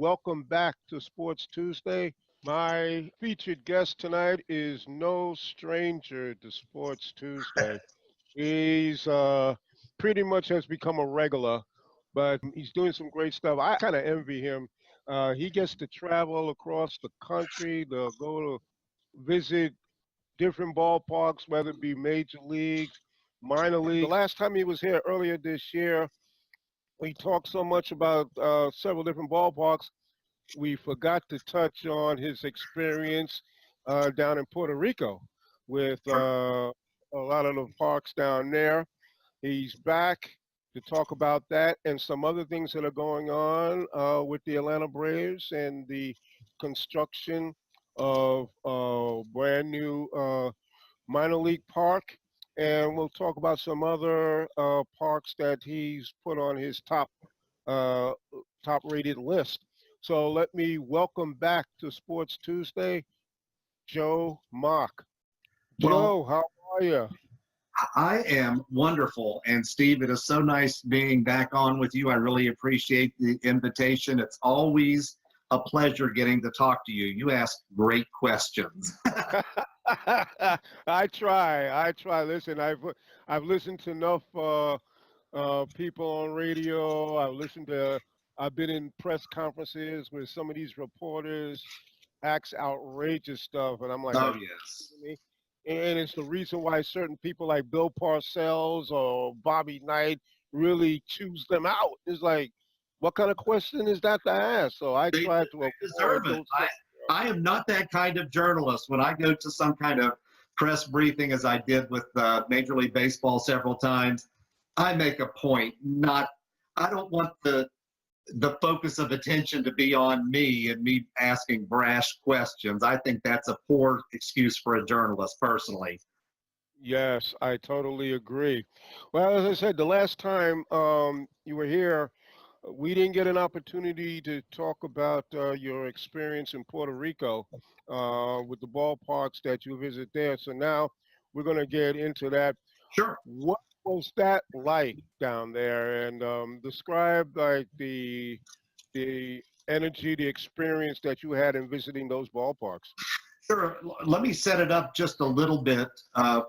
Welcome back to Sports Tuesday. My featured guest tonight is no stranger to Sports Tuesday. He's pretty much has become a regular, but he's doing some great stuff. I kind of envy him. He gets to travel across the country to go to visit different ballparks, whether it be major leagues, minor leagues. The last time he was here earlier this year, we talked so much about several different ballparks. We forgot to touch on his experience down in Puerto Rico with a lot of the parks down there. He's back to talk about that and some other things that are going on with the Atlanta Braves and the construction of a brand new minor league park. And we'll talk about some other parks that he's put on his uh, top rated list. So let me welcome back to Sports Tuesday, Joe Mock. Well, Joe, how are you? I am wonderful. And Steve, it is so nice being back on with you. I really appreciate the invitation. It's always a pleasure getting to talk to you. You ask great questions. I try. I try. Listen, I've listened to enough people on radio. I've been in press conferences where some of these reporters acts outrageous stuff, and I'm like, are Oh, you yes. kidding me? And it's the reason why certain people like Bill Parcells or Bobby Knight really choose them out. It's like, what kind of question is that to ask? So I try to They avoid deserve it. those. I am not that kind of journalist. When I go to some kind of press briefing, as I did with Major League Baseball several times, I make a point. I don't want the focus of attention to be on me and me asking brash questions. I think that's a poor excuse for a journalist, personally. Yes, I totally agree. Well, as I said, the last time you were here, we didn't get an opportunity to talk about your experience in Puerto Rico with the ballparks that you visit there. So now we're going to get into that. Sure. What was that like down there? And describe like the energy, the experience that you had in visiting those ballparks. Sure. Let me set it up just a little bit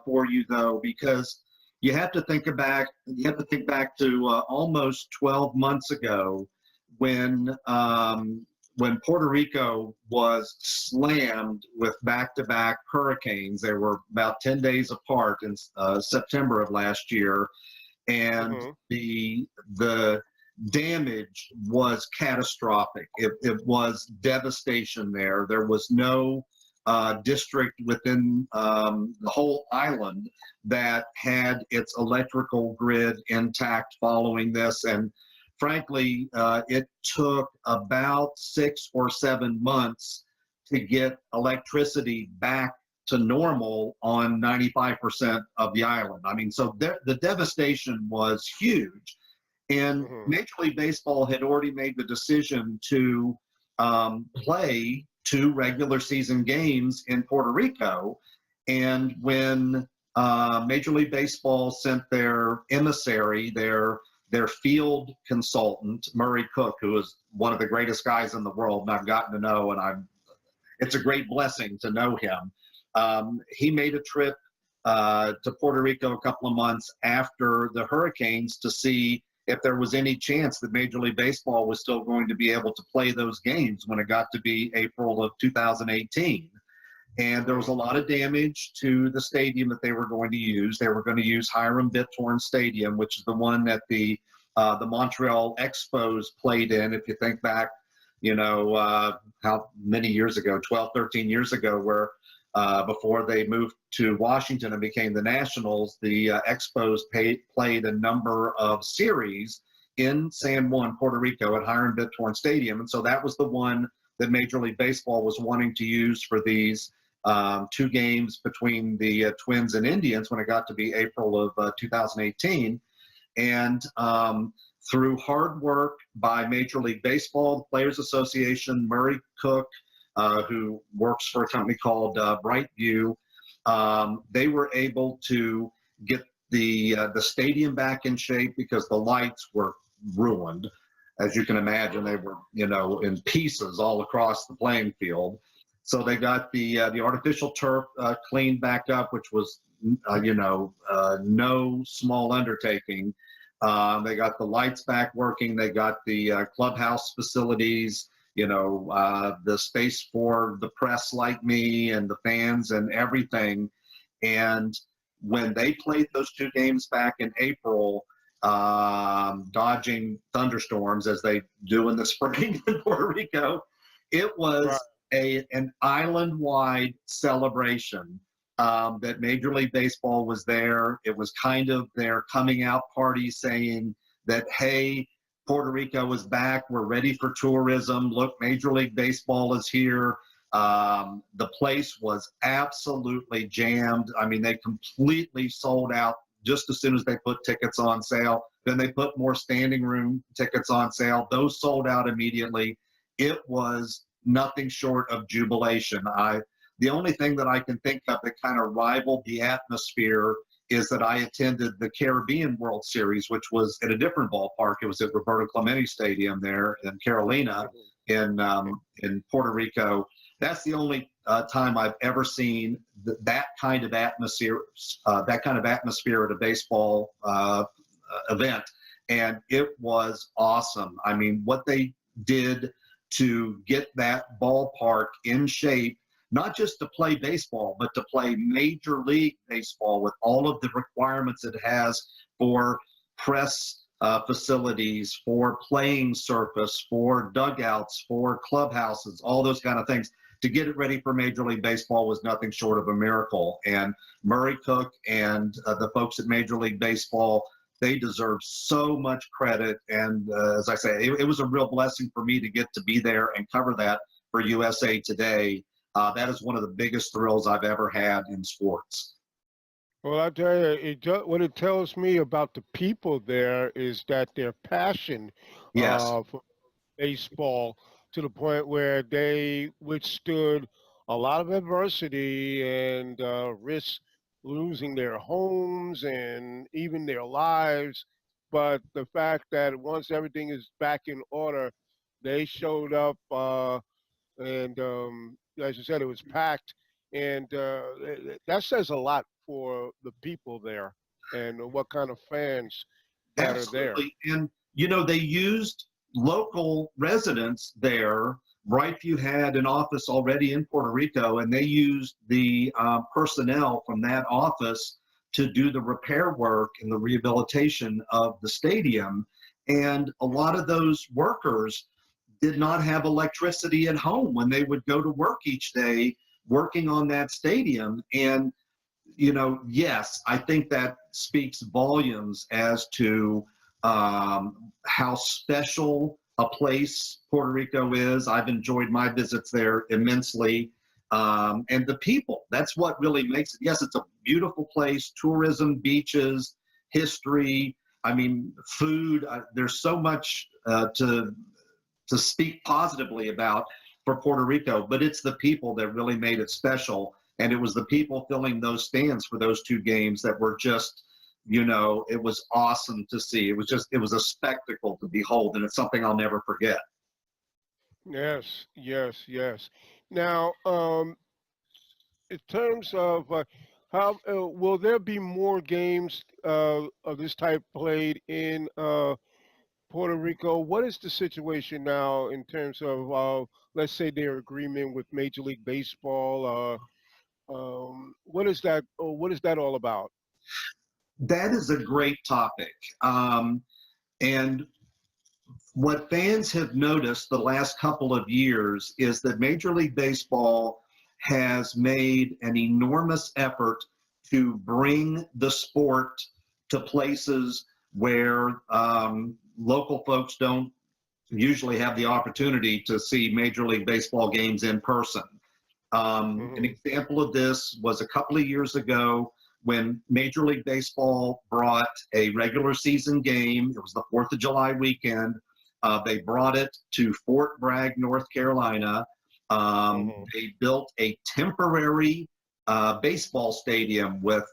for you, though, because you have to think back to almost 12 months ago when Puerto Rico was slammed with back-to-back hurricanes. They were about 10 days apart in September of last year, and Hmm. the damage was catastrophic. It was devastation there. There was no district within the whole island that had its electrical grid intact following this. And frankly, it took about 6 or 7 months to get electricity back to normal on 95% of the island. I mean, so the devastation was huge. And Hmm. Major League Baseball had already made the decision to play 2 regular season games in Puerto Rico. And when Major League Baseball sent their emissary, their field consultant, Murray Cook, who is one of the greatest guys in the world, and I've gotten to know, and it's a great blessing to know him. He made a trip to Puerto Rico a couple of months after the hurricanes to see if there was any chance that Major League Baseball was still going to be able to play those games when it got to be April of 2018. And there was a lot of damage to the stadium that they were going to use. They were going to use Hiram Bithorn Stadium, which is the one that the Montreal Expos played in. If you think back, how many years ago, 12, 13 years ago, where before they moved to Washington and became the Nationals, the Expos played a number of series in San Juan, Puerto Rico at Hiram Bithorn Stadium. And so that was the one that Major League Baseball was wanting to use for these 2 games between the Twins and Indians when it got to be April of 2018. And through hard work by Major League Baseball, the Players Association, Murray Cook, who works for a company called Brightview, they were able to get the stadium back in shape because the lights were ruined. as you can imagine, they were, in pieces all across the playing field. So they got the artificial turf cleaned back up, which was, no small undertaking. They got the lights back working. They got the clubhouse facilities, the space for the press like me and the fans and everything. And when they played those two games back in April, dodging thunderstorms as they do in the spring in Puerto Rico, it Right. was an island-wide celebration that Major League Baseball was there. It was kind of their coming out party saying that, hey, Puerto Rico is back. We're ready for tourism. Look, Major League Baseball is here. The place was absolutely jammed. I mean, they completely sold out just as soon as they put tickets on sale. Then they put more standing room tickets on sale. Those sold out immediately. It was nothing short of jubilation. The only thing that I can think of that kind of rivaled the atmosphere is that I attended the Caribbean World Series, which was at a different ballpark. It was at Roberto Clemente Stadium there in Carolina in Puerto Rico. That's the only time I've ever seen that kind of atmosphere at a baseball event, and it was awesome. I mean, what they did to get that ballpark in shape, not just to play baseball, but to play Major League Baseball with all of the requirements it has for press facilities, for playing surface, for dugouts, for clubhouses, all those kind of things. To get it ready for Major League Baseball was nothing short of a miracle. And Murray Cook and the folks at Major League Baseball, they deserve so much credit. And as I say, it was a real blessing for me to get to be there and cover that for USA Today. That is one of the biggest thrills I've ever had in sports. Well, I tell you, what it tells me about the people there is that their passion Yes, for baseball to the point where they withstood a lot of adversity and risk losing their homes and even their lives. But the fact that once everything is back in order, they showed up, and as you said, it was packed, and that says a lot for the people there and what kind of fans that are there. absolutely. And, they used local residents there. Brightview had an office already in Puerto Rico, and they used the personnel from that office to do the repair work and the rehabilitation of the stadium. And a lot of those workers did not have electricity at home when they would go to work each day working on that stadium. And yes, I think that speaks volumes as to how special a place Puerto Rico is. I've enjoyed my visits there immensely. And the people, that's what really makes it. Yes, it's a beautiful place, tourism, beaches, history. I mean, food. There's so much to speak positively about for Puerto Rico, but it's the people that really made it special. And it was the people filling those stands for those two games that were just, it was awesome to see. It was a spectacle to behold, and it's something I'll never forget. Yes, yes, yes. Now, in terms of how will there be more games of this type played in Puerto Rico? What is the situation now in terms of, let's say, their agreement with Major League Baseball? What is that all about? That is a great topic. And what fans have noticed the last couple of years is that Major League Baseball has made an enormous effort to bring the sport to places where local folks don't usually have the opportunity to see Major League Baseball games in person. An Hmm. example of this was a couple of years ago when Major League Baseball brought a regular season game. It was the 4th of July weekend. They brought it to Fort Bragg, North Carolina. Hmm. They built a temporary baseball stadium with,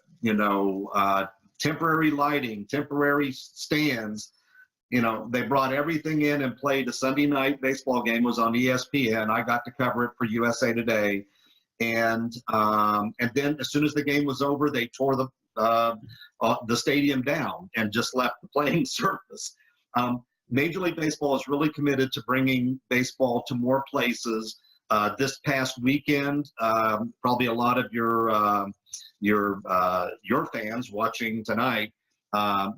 temporary lighting, temporary stands. they brought everything in and played a Sunday night baseball game. It was on ESPN. I got to cover it for USA Today. And then as soon as the game was over, they tore the stadium down and just left the playing surface. Major League Baseball is really committed to bringing baseball to more places. This past weekend, probably a lot of your fans watching tonight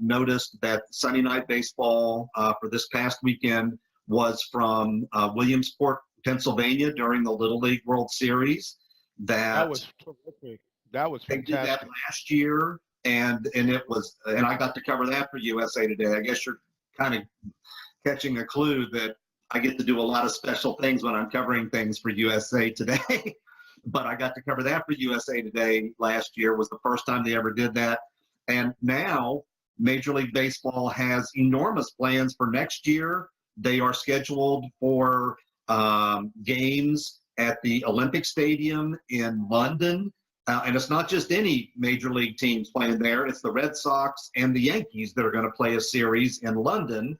noticed that Sunday night baseball for this past weekend was from Williamsport, Pennsylvania, during the Little League World Series. That was terrific. That was They did that fantastic. last year, and I got to cover that for USA Today. I guess you're kind of catching a clue that I get to do a lot of special things when I'm covering things for USA Today. But I got to cover that for USA Today last year. Was the first time they ever did that. And now Major League Baseball has enormous plans for next year. They are scheduled for games at the Olympic Stadium in London. And it's not just any major league teams playing there. It's the Red Sox and the Yankees that are going to play a series in London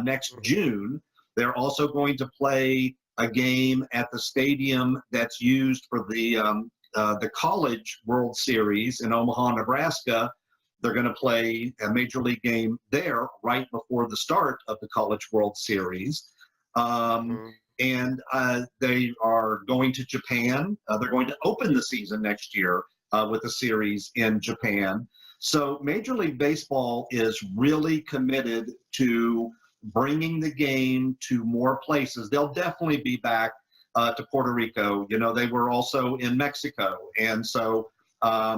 next June. They're also going to play a game at the stadium that's used for the College World Series in Omaha, Nebraska. They're going to play a major league game there right before the start of the College World Series. And they are going to Japan. They're going to open the season next year with a series in Japan. So Major League Baseball is really committed to bringing the game to more places. They'll definitely be back to Puerto Rico. They were also in Mexico. And so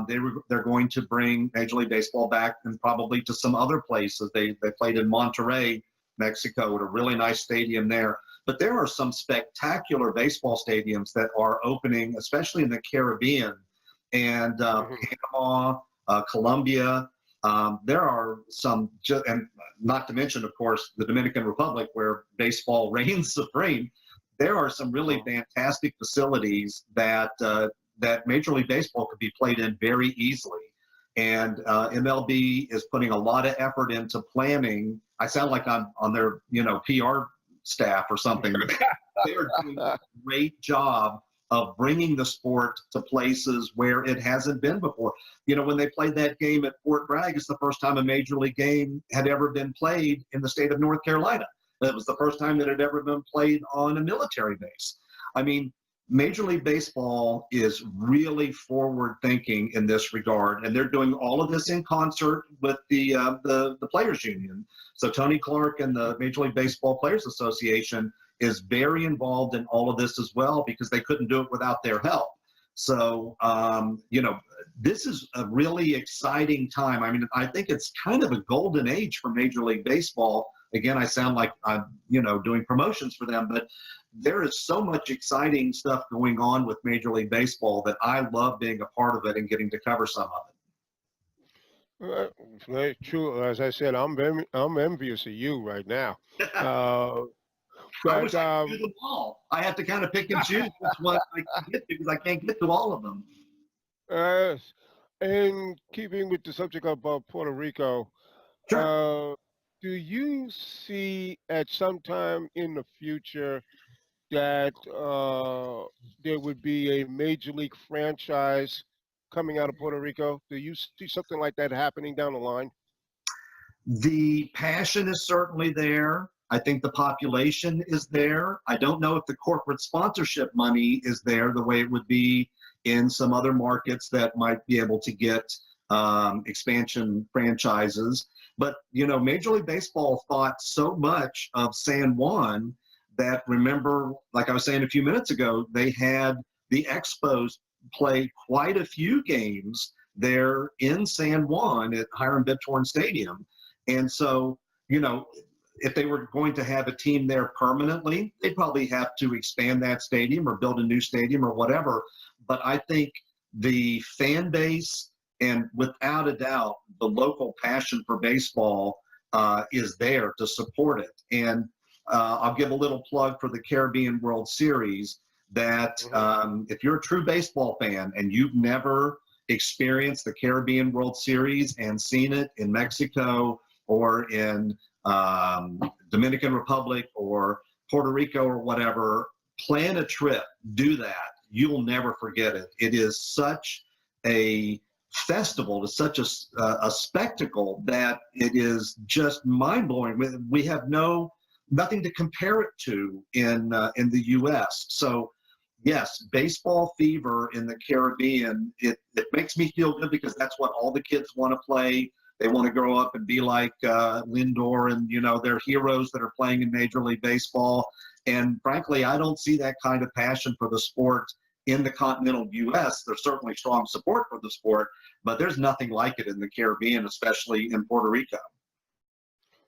they're going to bring Major League Baseball back and probably to some other places. They played in Monterrey, Mexico, at a really nice stadium there. But there are some spectacular baseball stadiums that are opening, especially in the Caribbean and Panama, Colombia. There are some, and not to mention, of course, the Dominican Republic, where baseball reigns supreme. There are some really fantastic facilities that Major League Baseball could be played in very easily. And MLB is putting a lot of effort into planning. I sound like I'm on their PR staff or something. They're doing a great job of bringing the sport to places where it hasn't been before. When they played that game at Fort Bragg, it's the first time a major league game had ever been played in the state of North Carolina. It was the first time that it had ever been played on a military base. I mean, Major League Baseball is really forward-thinking in this regard, and they're doing all of this in concert with the Players Union. So Tony Clark and the Major League Baseball Players Association is very involved in all of this as well, because they couldn't do it without their help. So, this is a really exciting time. I mean, I think it's kind of a golden age for Major League Baseball. Again, I sound like I'm, doing promotions for them, but there is so much exciting stuff going on with Major League Baseball that I love being a part of it and getting to cover some of it. Very true. As I said, I'm envious of you right now. I wish I could do them all. I have to kind of pick and choose which one I can get to, because I can't get to all of them. And keeping with the subject of Puerto Rico, Sure. do you see at some time in the future that there would be a major league franchise coming out of Puerto Rico? Do you see something like that happening down the line? The passion is certainly there. I think the population is there. I don't know if the corporate sponsorship money is there the way it would be in some other markets that might be able to get expansion franchises. But, Major League Baseball thought so much of San Juan that, remember, like I was saying a few minutes ago, they had the Expos play quite a few games there in San Juan at Hiram Bithorn Stadium. And so, if they were going to have a team there permanently, they'd probably have to expand that stadium or build a new stadium or whatever. But I think the fan base and, without a doubt, the local passion for baseball is there to support it. And I'll give a little plug for the Caribbean World Series that if you're a true baseball fan and you've never experienced the Caribbean World Series and seen it in Mexico or in Dominican Republic or Puerto Rico or whatever, plan a trip, do that. You'll never forget it. It is such a festival, it's such a spectacle that it is just mind blowing. We have nothing to compare it to in the U.S. So yes, baseball fever in the Caribbean, it makes me feel good because that's what all the kids want to play. They want to grow up and be like Lindor and, their heroes that are playing in Major League Baseball. And frankly, I don't see that kind of passion for the sport in the continental U.S. There's certainly strong support for the sport, but there's nothing like it in the Caribbean, especially in Puerto Rico.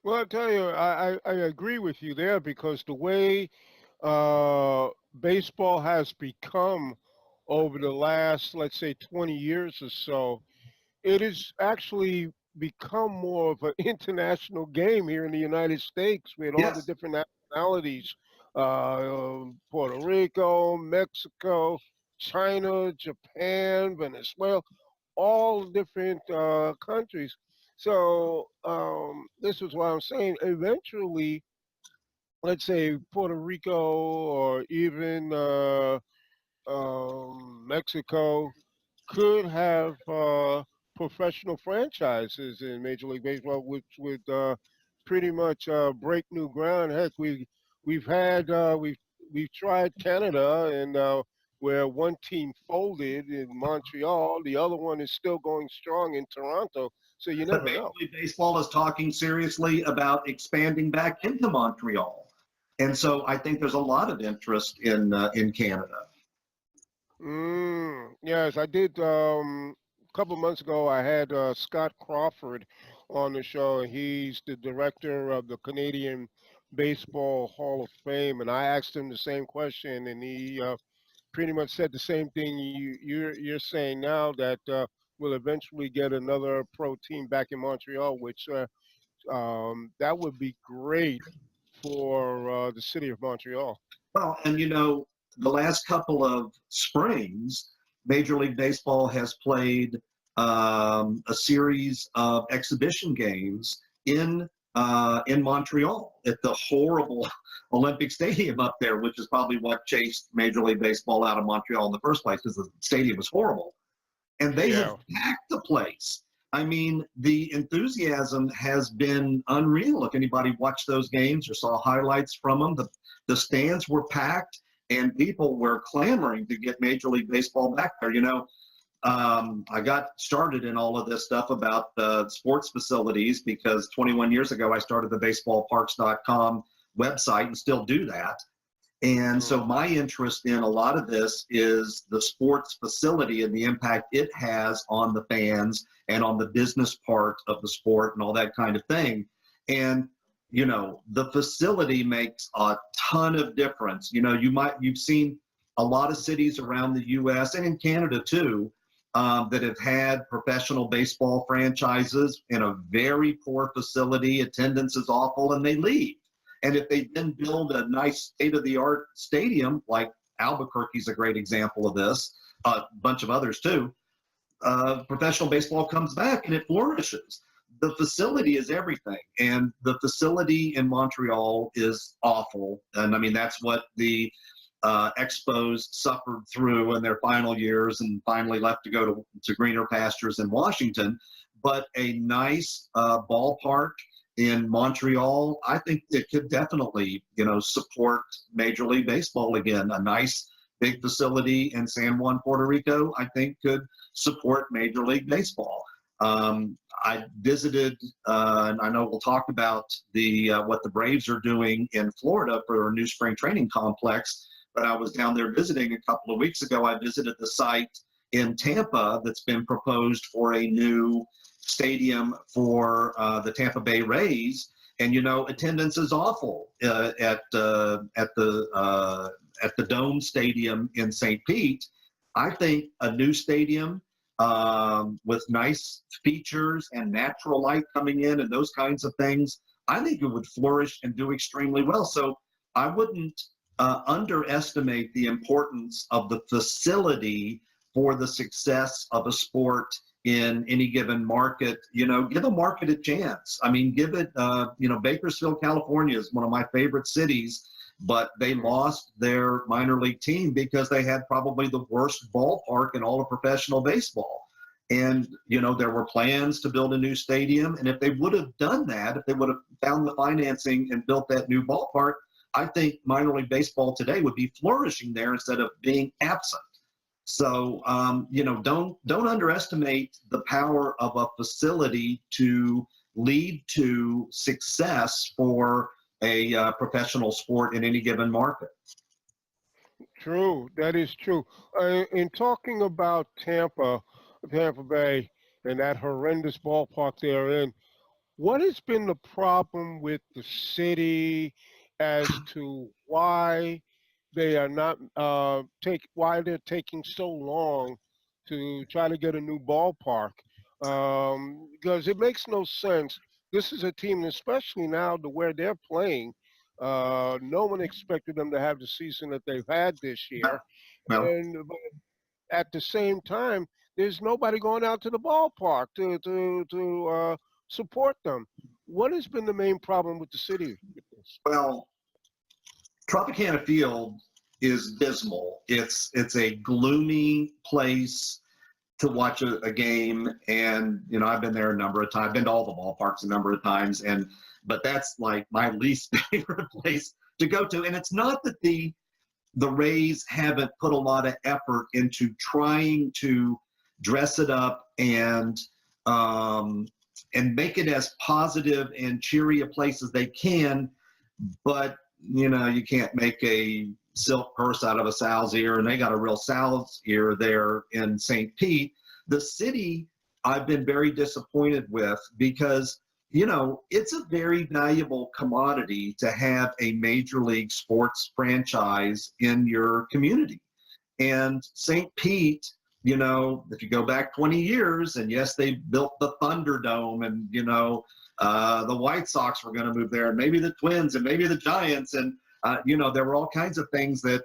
Well, I tell you, I agree with you there because the way uh, baseball has become over the last, let's say, 20 years or so, it has actually become more of an international game here in the United States with all the Yes. different nationalities, Puerto Rico, Mexico, China, Japan, Venezuela, all different countries. So this is why I'm saying eventually, let's say Puerto Rico or even Mexico could have professional franchises in Major League Baseball, which would pretty much break new ground. Heck, we've tried Canada, and where one team folded in Montreal, the other one is still going strong in Toronto. So you But never Major know. League Baseball is talking seriously about expanding back into Montreal. And so I think there's a lot of interest in Canada. Yes, I did. A couple months ago, I had Scott Crawford on the show. He's the director of the Canadian Baseball Hall of Fame, and I asked him the same question, and he pretty much said the same thing you're saying now that we'll eventually get another pro team back in Montreal, which that would be great for the city of Montreal. Well, and the last couple of springs, Major League Baseball has played a series of exhibition games in Montreal at the horrible Olympic Stadium up there, which is probably what chased Major League Baseball out of Montreal in the first place because the stadium was horrible. And they have Yeah. packed the place. I mean, the enthusiasm has been unreal. If anybody watched those games or saw highlights from them, the stands were packed and people were clamoring to get Major League Baseball back there. I got started in all of this stuff about sports facilities because 21 years ago I started the baseballparks.com website and still do that. And so my interest in a lot of this is the sports facility and the impact it has on the fans and on the business part of the sport and all that kind of thing. And, the facility makes a ton of difference. You've seen a lot of cities around the U.S. and in Canada too that have had professional baseball franchises in a very poor facility. Attendance is awful and they leave. And if they then build a nice state-of-the-art stadium, like Albuquerque's a great example of this, a bunch of others too, professional baseball comes back and it flourishes. The facility is everything. And the facility in Montreal is awful. And I mean, that's what the Expos suffered through in their final years and finally left to go to greener pastures in Washington. But a nice ballpark in Montreal, I think it could definitely, support Major League Baseball again. A nice big facility in San Juan, Puerto Rico, I think could support Major League Baseball. I visited, and I know we'll talk about what the Braves are doing in Florida for their new spring training complex, but I was down there visiting a couple of weeks ago. I visited the site in Tampa that's been proposed for a new stadium for the Tampa Bay Rays, and attendance is awful at the Dome Stadium in St. Pete. I think a new stadium with nice features and natural light coming in and those kinds of things, I think it would flourish and do extremely well. So I wouldn't underestimate the importance of the facility for the success of a sport in any given market, give a market a chance. I mean, give it, Bakersfield, California is one of my favorite cities, but they lost their minor league team because they had probably the worst ballpark in all of professional baseball. And, there were plans to build a new stadium. And if they would have done that, if they would have found the financing and built that new ballpark, I think minor league baseball today would be flourishing there instead of being absent. So, don't underestimate the power of a facility to lead to success for a professional sport in any given market. True, that is true. In talking about Tampa Bay, and that horrendous ballpark they're in, what has been the problem with the city as to why they are not why they're taking so long to try to get a new ballpark? Because it makes no sense. This is a team, especially now to where they're playing. No one expected them to have the season that they've had this No, year, no. and at the same time, there's nobody going out to the ballpark to support them. What has been the main problem with the city with this? Well, Tropicana Field is dismal. It's a gloomy place to watch a game, and I've been there a number of times. I've been to all the ballparks a number of times, but that's like my least favorite place to go to. And it's not that the Rays haven't put a lot of effort into trying to dress it up and make it as positive and cheery a place as they can, but you can't make a silk purse out of a sow's ear, and they got a real sow's ear there in St. Pete. The city, I've been very disappointed with because, it's a very valuable commodity to have a major league sports franchise in your community. And St. Pete, if you go back 20 years, and yes, they built the Thunderdome, and, the White Sox were going to move there, and maybe the Twins, and maybe the Giants, and there were all kinds of things that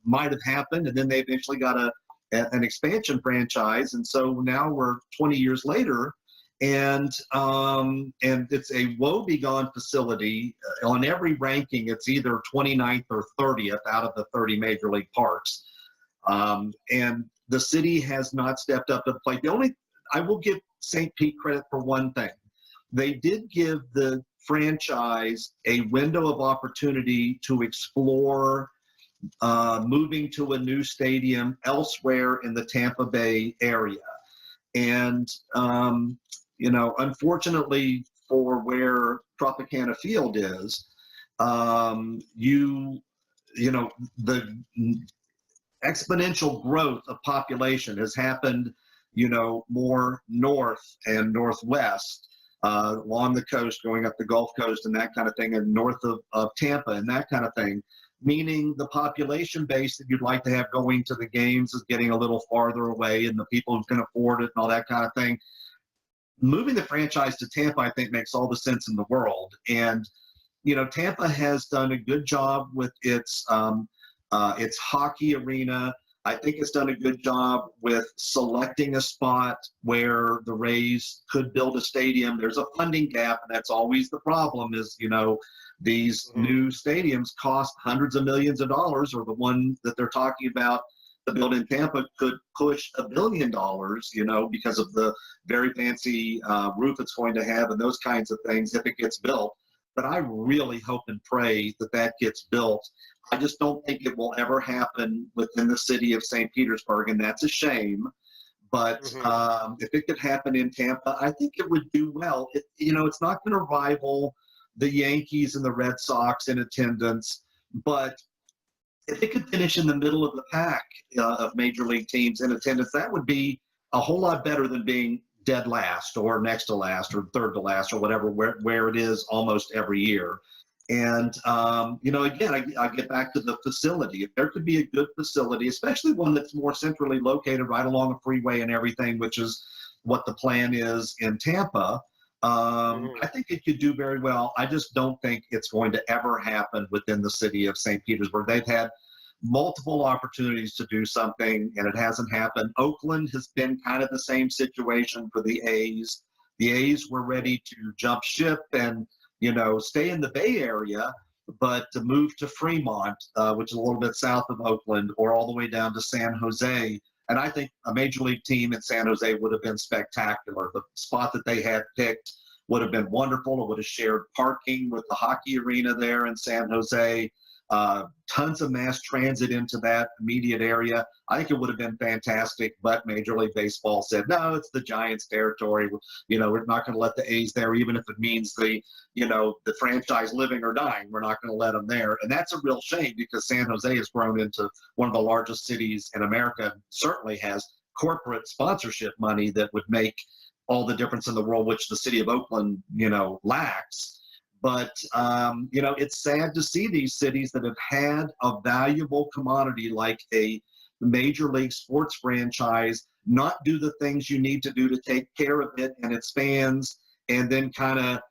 might have happened, and then they eventually got an expansion franchise, and so now we're 20 years later, and it's a woebegone facility. On every ranking, it's either 29th or 30th out of the 30 major league parks, and the city has not stepped up to the plate. I will give St. Pete credit for one thing. They did give the franchise a window of opportunity to explore moving to a new stadium elsewhere in the Tampa Bay area. And, unfortunately for where Tropicana Field is, the exponential growth of population has happened, more north and northwest, along the coast, going up the Gulf Coast and that kind of thing, and north of Tampa and that kind of thing, meaning the population base that you'd like to have going to the games is getting a little farther away, and the people who can afford it and all that kind of thing. Moving the franchise to Tampa, I think, makes all the sense in the world. And, Tampa has done a good job with its hockey arena. I think it's done a good job with selecting a spot where the Rays could build a stadium. There's a funding gap, and that's always the problem is, these new stadiums cost hundreds of millions of dollars, or the one that they're talking about, the build in Tampa, could push $1 billion, because of the very fancy roof it's going to have and those kinds of things if it gets built. But I really hope and pray that that gets built. I just don't think it will ever happen within the city of St. Petersburg, and that's a shame. But if it could happen in Tampa, I think it would do well. It's not going to rival the Yankees and the Red Sox in attendance, but if it could finish in the middle of the pack of major league teams in attendance, that would be a whole lot better than being dead last or next to last or third to last or whatever, where it is almost every year. And, again, I get back to the facility. If there could be a good facility, especially one that's more centrally located right along a freeway and everything, which is what the plan is in Tampa, I think it could do very well. I just don't think it's going to ever happen within the city of St. Petersburg. They've had multiple opportunities to do something, and it hasn't happened. Oakland has been kind of the same situation for the A's. The A's were ready to jump ship and, stay in the Bay Area, but to move to Fremont, which is a little bit south of Oakland, or all the way down to San Jose. And I think a major league team in San Jose would have been spectacular. The spot that they had picked would have been wonderful. It would have shared parking with the hockey arena there in San Jose. Tons of mass transit into that immediate area. I think it would have been fantastic, but Major League Baseball said, no, it's the Giants' territory. We're not going to let the A's there, even if it means the franchise living or dying. We're not going to let them there. And that's a real shame because San Jose has grown into one of the largest cities in America, certainly has corporate sponsorship money that would make all the difference in the world, which the city of Oakland, lacks. But, it's sad to see these cities that have had a valuable commodity like a major league sports franchise not do the things you need to do to take care of it and its fans, and then kind of,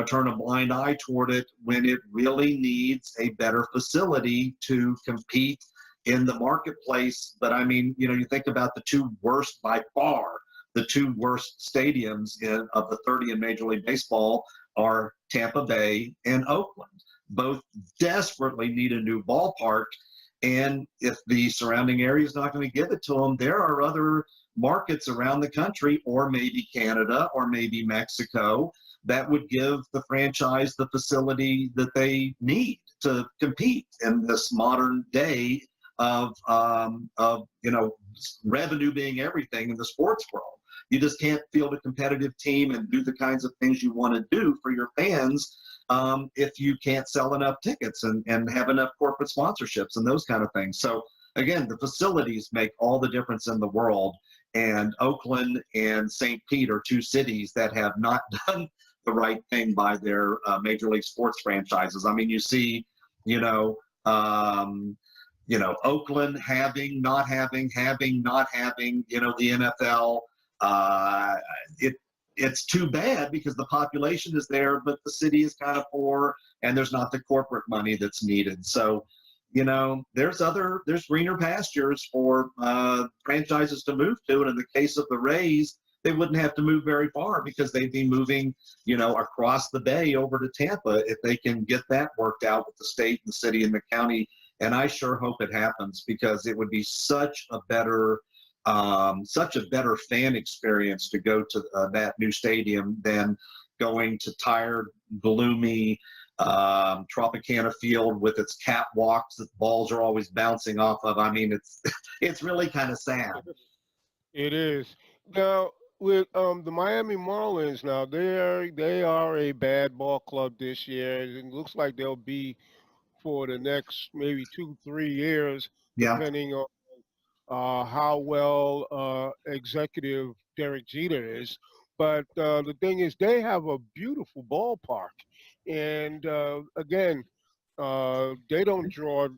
turn a blind eye toward it when it really needs a better facility to compete in the marketplace. But I mean, you think about the two worst by far, the two worst stadiums of the 30 in Major League Baseball are Tampa Bay and Oakland. Both desperately need a new ballpark. And if the surrounding area is not going to give it to them, there are other markets around the country, or maybe Canada, or maybe Mexico, that would give the franchise the facility that they need to compete in this modern day of revenue being everything in the sports world. You just can't field a competitive team and do the kinds of things you want to do for your fans if you can't sell enough tickets and have enough corporate sponsorships and those kind of things. So again, the facilities make all the difference in the world. And Oakland and St. Pete are two cities that have not done the right thing by their major league sports franchises. I mean, you see, Oakland having, not having, the NFL. It's too bad because the population is there, but the city is kind of poor and there's not the corporate money that's needed. So, there's greener pastures for franchises to move to. And in the case of the Rays, they wouldn't have to move very far because they'd be moving, across the bay over to Tampa if they can get that worked out with the state and the city and the county. And I sure hope it happens because it would be such a better fan experience to go to that new stadium than going to tired, gloomy Tropicana Field with its catwalks that balls are always bouncing off of. I mean, it's really kind of sad. It is. Now with the Miami Marlins, now they are a bad ball club this year. It looks like they'll be for the next maybe 2 3 years, Yeah. depending on how well executive Derek Jeter is. But the thing is, they have a beautiful ballpark, and again, they don't draw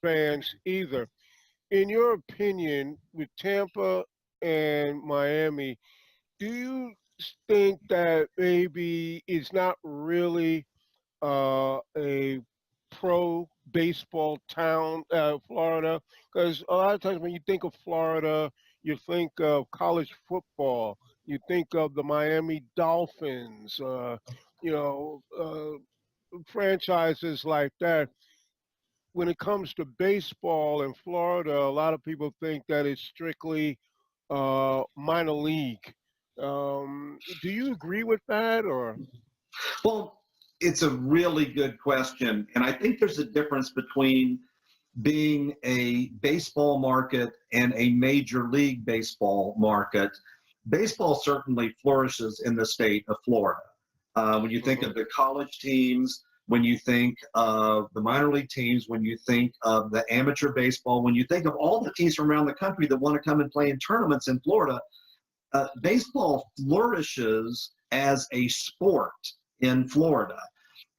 fans either. In your opinion, with Tampa and Miami, do you think that maybe it's not really a pro baseball town, Florida? Because a lot of times when you think of Florida, you think of college football, you think of the Miami Dolphins, you know, franchises like that. When it comes to baseball in Florida, a lot of people think that it's strictly minor league. Do you agree with that, or? Well, it's a really good question. And I think there's a difference between being a baseball market and a major league baseball market. Baseball certainly flourishes in the state of Florida. When you think Mhm. of the college teams, when you think of the minor league teams, when you think of the amateur baseball, when you think of all the teams from around the country that want to come and play in tournaments in Florida, baseball flourishes as a sport in Florida.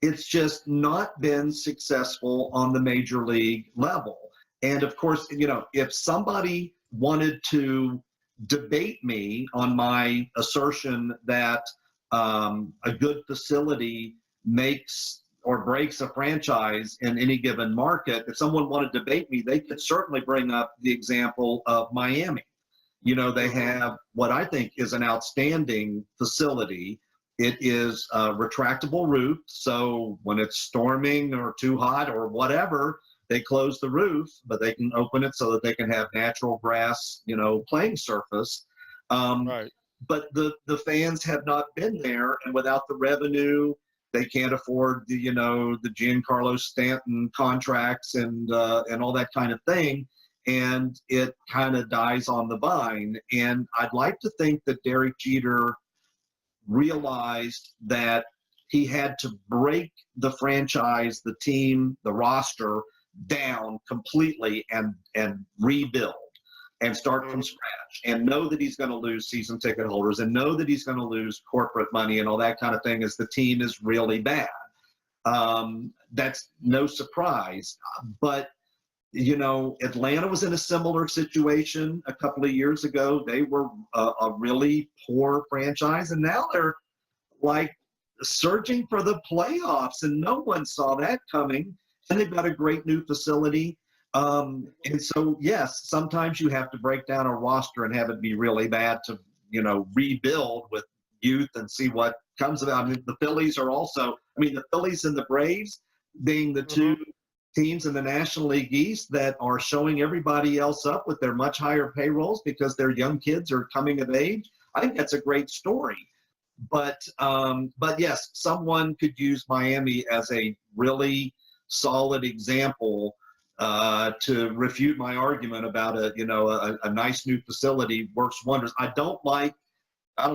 It's just not been successful on the major league level. And of course, if somebody wanted to debate me on my assertion that a good facility makes or breaks a franchise in any given market, if someone wanted to debate me, they could certainly bring up the example of Miami. You know, they Mm-hmm. have what I think is an outstanding facility. It is a retractable roof, so when it's storming or too hot or whatever, they close the roof, but they can open it so that they can have natural grass, you know, playing surface. Um, Right. but the fans have not been there, and without the revenue, they can't afford the, you know, the Giancarlo Stanton contracts and all that kind of thing, and it kind of dies on the vine. And I'd like to think that Derek Jeter realized that he had to break the franchise, the team, the roster down completely and rebuild and start from Mm-hmm. scratch and know that he's going to lose season ticket holders and know that he's going to lose corporate money and all that kind of thing as the team is really bad. That's no surprise. But you know, Atlanta was in a similar situation a couple of years ago. They were a really poor franchise, and now they're like searching for the playoffs, and no one saw that coming. And they've got a great new facility. And so, yes, sometimes you have to break down a roster and have it be really bad to, you know, rebuild with youth and see what comes of it. I mean, the Phillies are also, I mean, the Phillies and the Braves being the Mm-hmm. two teams in the National League East that are showing everybody else up with their much higher payrolls because their young kids are coming of age. I think that's a great story. But yes, someone could use Miami as a really solid example to refute my argument about a nice new facility works wonders. I don't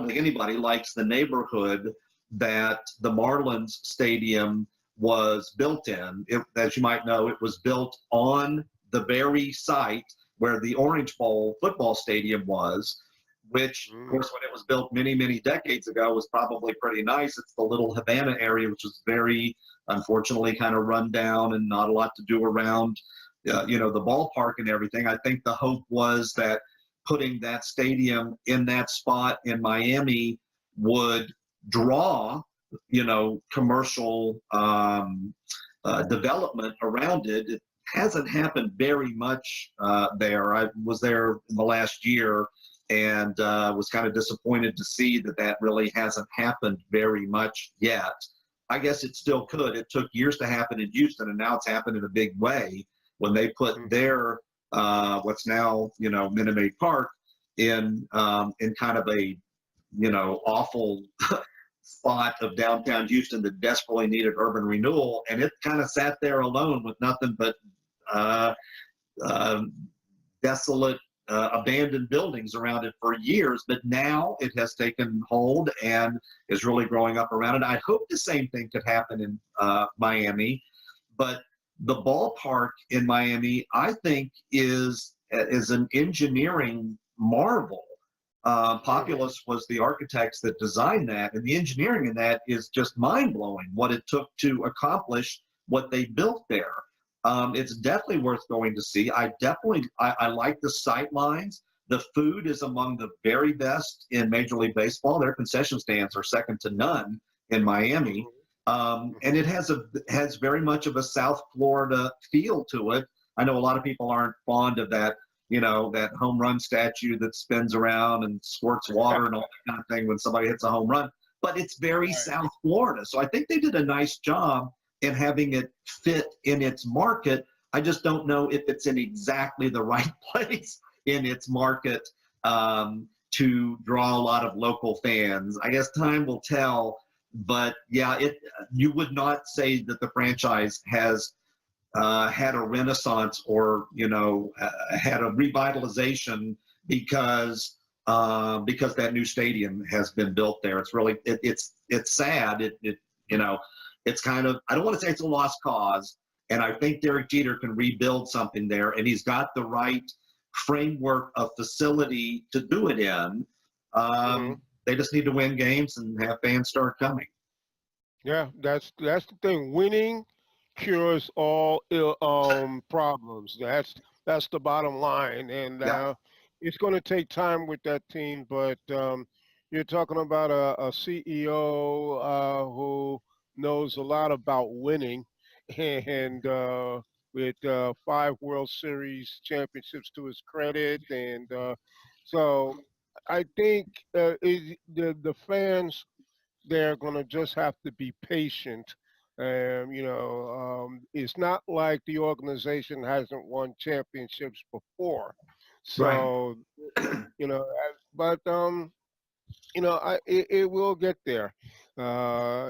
think anybody likes the neighborhood that the Marlins Stadium was built in. As you might know, it was built on the very site where the Orange Bowl football stadium was, which, of Mm-hmm. course, when it was built many, many decades ago, was probably pretty nice. It's the little Havana area, which is very, unfortunately, kind of run down and not a lot to do around, the ballpark and everything. I think the hope was that putting that stadium in that spot in Miami would draw, commercial development around it. It hasn't happened very much there. I was there in the last year and was kind of disappointed to see that really hasn't happened very much yet. I guess it still could. It took years to happen in Houston, and now it's happened in a big way when they put Mm-hmm. their what's now Minute Maid Park in kind of a awful spot of downtown Houston that desperately needed urban renewal, and it kind of sat there alone with nothing but uh, uh, desolate, abandoned buildings around it for years. But now it has taken hold and is really growing up around it. I hope the same thing could happen in Miami, but the ballpark in Miami, I think, is an engineering marvel. Mm-hmm. Populous was the architects that designed that, and the engineering in that is just mind blowing. What it took to accomplish what they built there. It's definitely worth going to see. I like the sight lines. The food is among the very best in Major League Baseball. Their concession stands are second to none in Miami, and Mm-hmm. it has very much of a South Florida feel to it. I know a lot of people aren't fond of that, that home run statue that spins around and squirts water and all that kind of thing when somebody hits a home run. But it's very Right. South Florida. So I think they did a nice job in having it fit in its market. I just don't know if it's in exactly the right place in its market to draw a lot of local fans. I guess time will tell. But yeah, you would not say that the franchise has had a renaissance or had a revitalization because that new stadium has been built there. It's really it's sad. It's kind of, I don't want to say it's a lost cause, and I think Derek Jeter can rebuild something there, and he's got the right framework of facility to do it in. Mm-hmm. They just need to win games and have fans start coming. Yeah, that's the thing. Winning cures all problems. That's the bottom line, and Yeah. it's going to take time with that team. But you're talking about a CEO who knows a lot about winning, and with 5 World Series championships to his credit, and so I think the fans, they're going to just have to be patient. It's not like the organization hasn't won championships before. Right. So, but it will get there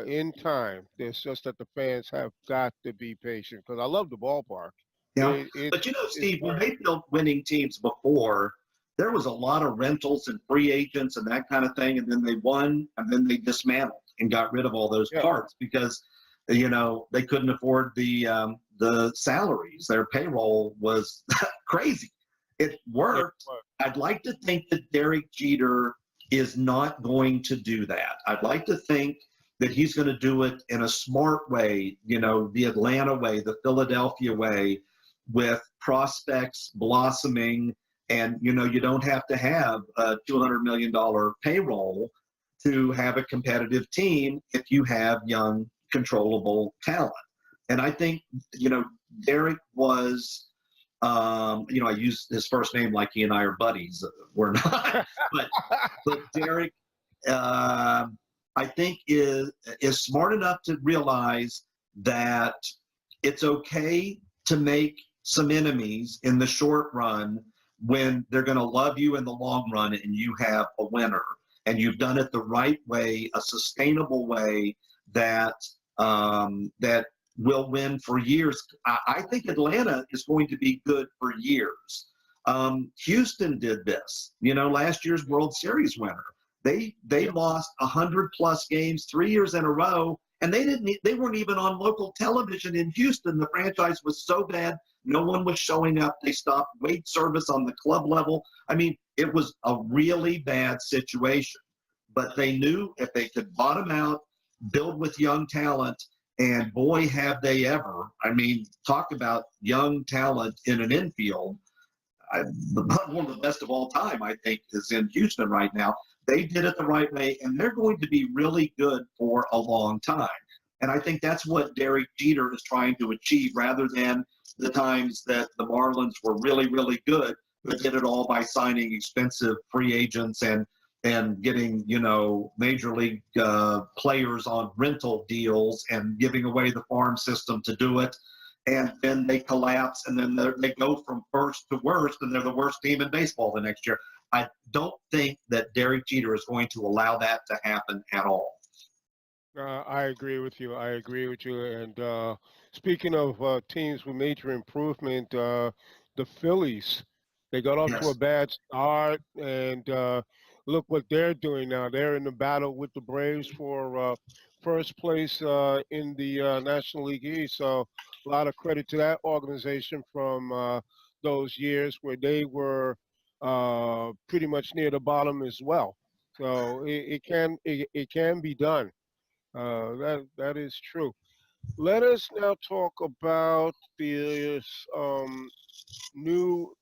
in time. It's just that the fans have got to be patient because I love the ballpark. Yeah. It, it's But you know, it's Steve, when very they built winning teams before, there was a lot of rentals and free agents and that kind of thing. And then they won and then they dismantled and got rid of all those yeah. parts because, they couldn't afford the salaries. Their payroll was crazy. It Yeah, worked. I'd like to think that Derek Jeter is not going to do that. I'd like to think that he's going to do it in a smart way, the Atlanta way, the Philadelphia way, with prospects blossoming. And, you don't have to have a $200 million payroll to have a competitive team if you have young, controllable talent. And I think, Derek was, I use his first name like he and I are buddies. We're not, but Derek, uh, I think is smart enough to realize that it's okay to make some enemies in the short run when they're going to love you in the long run and you have a winner and you've done it the right way, a sustainable way that that will win for years. I think Atlanta is going to be good for years. Houston did this, last year's World Series winner. They Yep. lost 100+ games 3 years in a row, and they weren't even on local television in Houston. The franchise was so bad, no one was showing up. They stopped weight service on the club level. I mean, it was a really bad situation. But they knew if they could bottom out, build with young talent, and boy, have they ever. I mean, talk about young talent in an infield. One of the best of all time, I think, is in Houston right now. They did it the right way, and they're going to be really good for a long time. And I think that's what Derek Jeter is trying to achieve rather than the times that the Marlins were really, really good, but did it all by signing expensive free agents and getting, major league players on rental deals and giving away the farm system to do it. And then they collapse, and then they go from first to worst, and they're the worst team in baseball the next year. I don't think that Derek Jeter is going to allow that to happen at all. I agree with you. I agree with you. And speaking of teams with major improvement, the Phillies, they got off to a Yes. bad start, and look what they're doing now. They're in the battle with the Braves for first place in the National League East. So a lot of credit to that organization from those years where they were pretty much near the bottom as well. So it can be done. That is true. Let us now talk about this new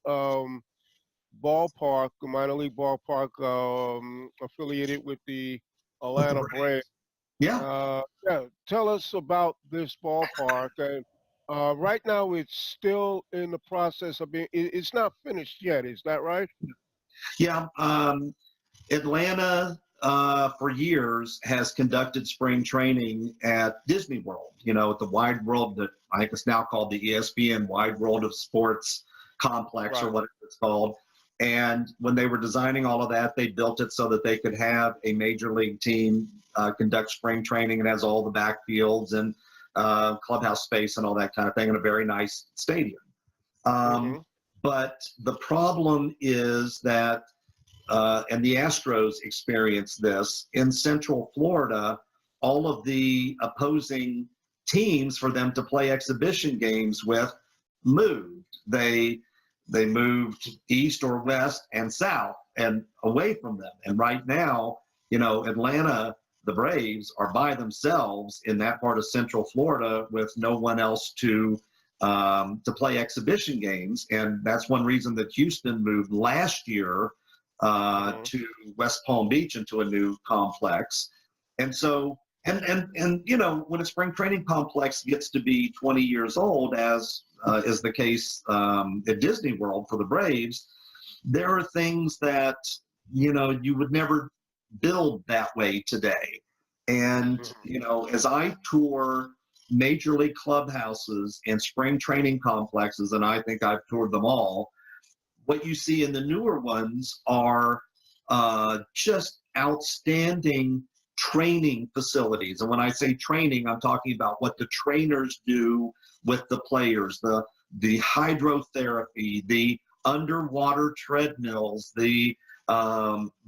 ballpark, the minor league ballpark affiliated with the With the Atlanta Braves. Braves. Yeah. Yeah, tell us about this ballpark. And right now, it's still in the process of being. It's not finished yet. Is that right? Yeah. Atlanta, for years, has conducted spring training at Disney World, at the Wide World, that I think it's now called the ESPN Wide World of Sports Complex or Right. whatever it's called. And when they were designing all of that, they built it so that they could have a major league team conduct spring training. It has all the backfields and clubhouse space and all that kind of thing, and a very nice stadium. Mm-hmm. Um, but the problem is that and the Astros experienced this in Central Florida. All of the opposing teams for them to play exhibition games with moved. They moved east or west and south and away from them. And right now, Atlanta, the Braves are by themselves in that part of Central Florida with no one else to play exhibition games. And that's one reason that Houston moved last year Mm-hmm. to West Palm Beach into a new complex. And so And you know, when a spring training complex gets to be 20 years old, as is the case at Disney World for the Braves, there are things that, you know, you would never build that way today. And you know, as I tour major league clubhouses and spring training complexes, and I think I've toured them all, what you see in the newer ones are just outstanding training facilities. And when I say training, I'm talking about what the trainers do with the players, the hydrotherapy, the underwater treadmills, the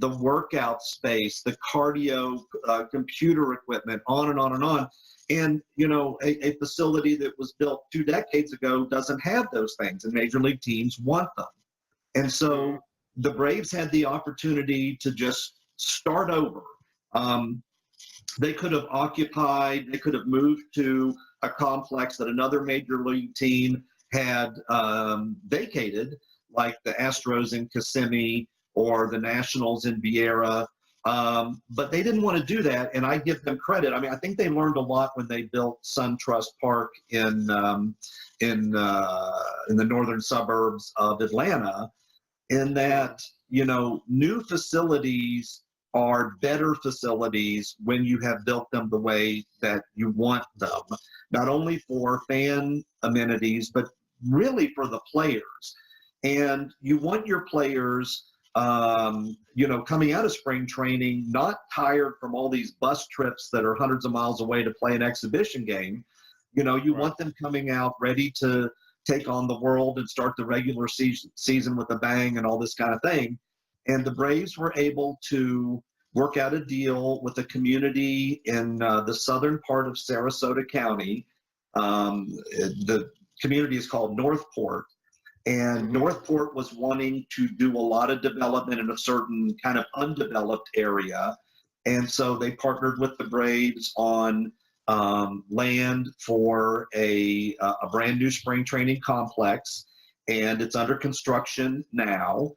workout space, the cardio computer equipment, on and on and on. And you know, a facility that was built 2 decades ago doesn't have those things, and major league teams want them. And so the Braves had the opportunity to just start over. They could have occupied, they could have moved to a complex that another major league team had vacated, like the Astros in Kissimmee or the Nationals in Vieira. But they didn't want to do that, and I give them credit. I mean, I think they learned a lot when they built SunTrust Park in the northern suburbs of Atlanta, in that, you know, new facilities are better facilities when you have built them the way that you want them, not only for fan amenities, but really for the players. And you want your players, you know, coming out of spring training, not tired from all these bus trips that are hundreds of miles away to play an exhibition game. You know, you want them coming out ready to take on the world and start the regular season with a bang and all this kind of thing. And the Braves were able to work out a deal with a community in the southern part of Sarasota County. The community is called Northport. And Northport was wanting to do a lot of development in a certain kind of undeveloped area. And so they partnered with the Braves on land for a brand new spring training complex, and it's under construction now.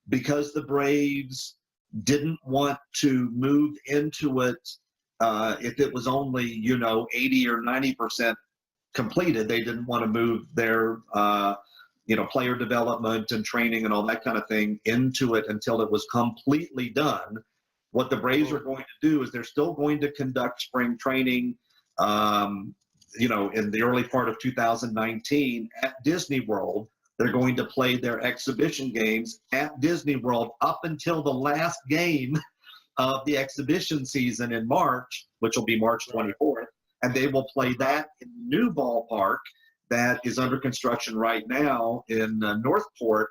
Because the Braves didn't want to move into it if it was only, you know, 80 or 90% completed. They didn't want to move their you know, player development and training and all that kind of thing into it until it was completely done. What the Braves are going to do is they're still going to conduct spring training, you know, in the early part of 2019 at Disney World. They're going to play their exhibition games at Disney World up until the last game of the exhibition season in March, which will be March 24th. And they will play that in the new ballpark that is under construction right now in Northport.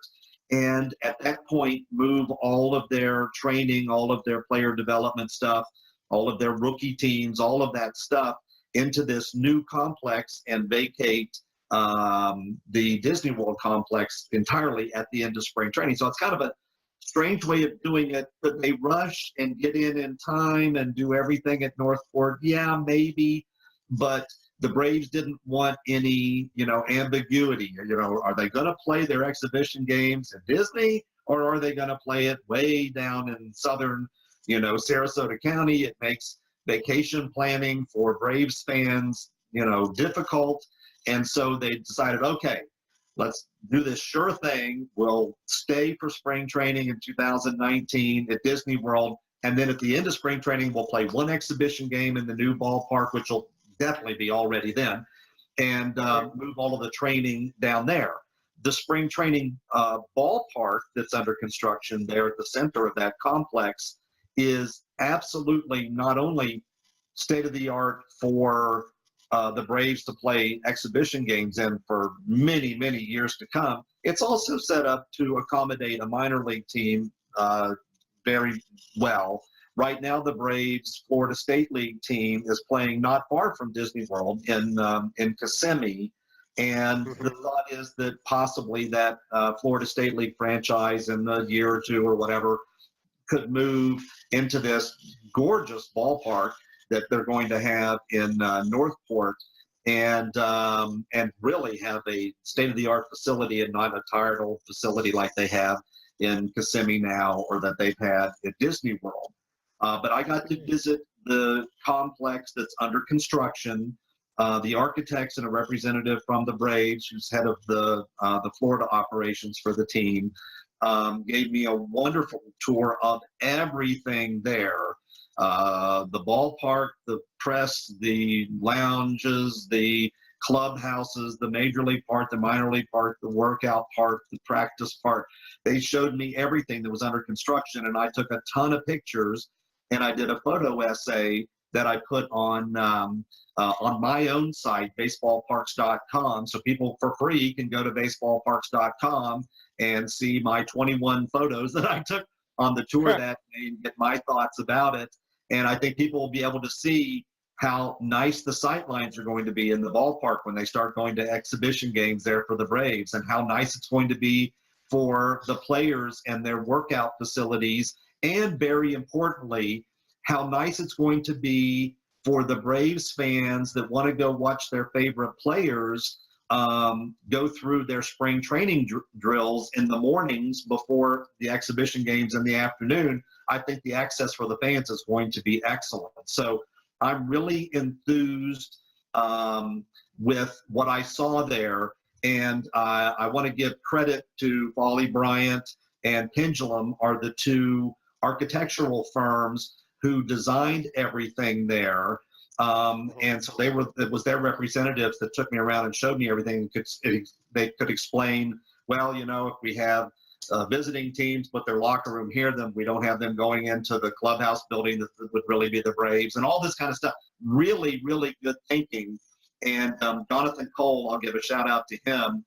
And at that point, move all of their training, all of their player development stuff, all of their rookie teams, all of that stuff into this new complex and vacate the Disney World complex entirely at the end of spring training. So it's kind of a strange way of doing it. Could they rush and get in time and do everything at Northport? Yeah, maybe. But the Braves didn't want any, you know, ambiguity. You know, are they going to play their exhibition games at Disney, or are they going to play it way down in southern, you know, Sarasota County? It makes vacation planning for Braves fans, you know, difficult. And so they decided, okay, let's do this sure thing. We'll stay for spring training in 2019 at Disney World. And then at the end of spring training, we'll play one exhibition game in the new ballpark, which will definitely be already then, and move all of the training down there. The spring training ballpark that's under construction there at the center of that complex is absolutely not only state-of-the-art for the Braves to play exhibition games in for many, many years to come, it's also set up to accommodate a minor league team very well. Right now, the Braves Florida State League team is playing not far from Disney World in Kissimmee, and the thought is that possibly that Florida State League franchise in a year or two or whatever could move into this gorgeous ballpark that they're going to have in Northport, and really have a state-of-the-art facility and not a tired old facility like they have in Kissimmee now or that they've had at Disney World. But I got to visit the complex that's under construction. The architects and a representative from the Braves, who's head of the Florida operations for the team, gave me a wonderful tour of everything there. The ballpark, the press, the lounges, the clubhouses, the major league part, the minor league part, the workout part, the practice part. They showed me everything that was under construction, and I took a ton of pictures, and I did a photo essay that I put on my own site, baseballparks.com. So people for free can go to baseballparks.com and see my 21 photos that I took on the tour that day and get my thoughts about it. And I think people will be able to see how nice the sight lines are going to be in the ballpark when they start going to exhibition games there for the Braves, and how nice it's going to be for the players and their workout facilities, and very importantly, how nice it's going to be for the Braves fans that want to go watch their favorite players go through their spring training drills in the mornings before the exhibition games in the afternoon. I think the access for the fans is going to be excellent. So I'm really enthused with what I saw there. And I want to give credit to Folly Bryant and Pendulum, are the two architectural firms who designed everything there. And so it was their representatives that took me around and showed me everything. They could explain, well, if we have visiting teams put their locker room here, then we don't have them going into the clubhouse building that would really be the Braves, and all this kind of stuff. Really, really good thinking. And Jonathan Cole, I'll give a shout out to him,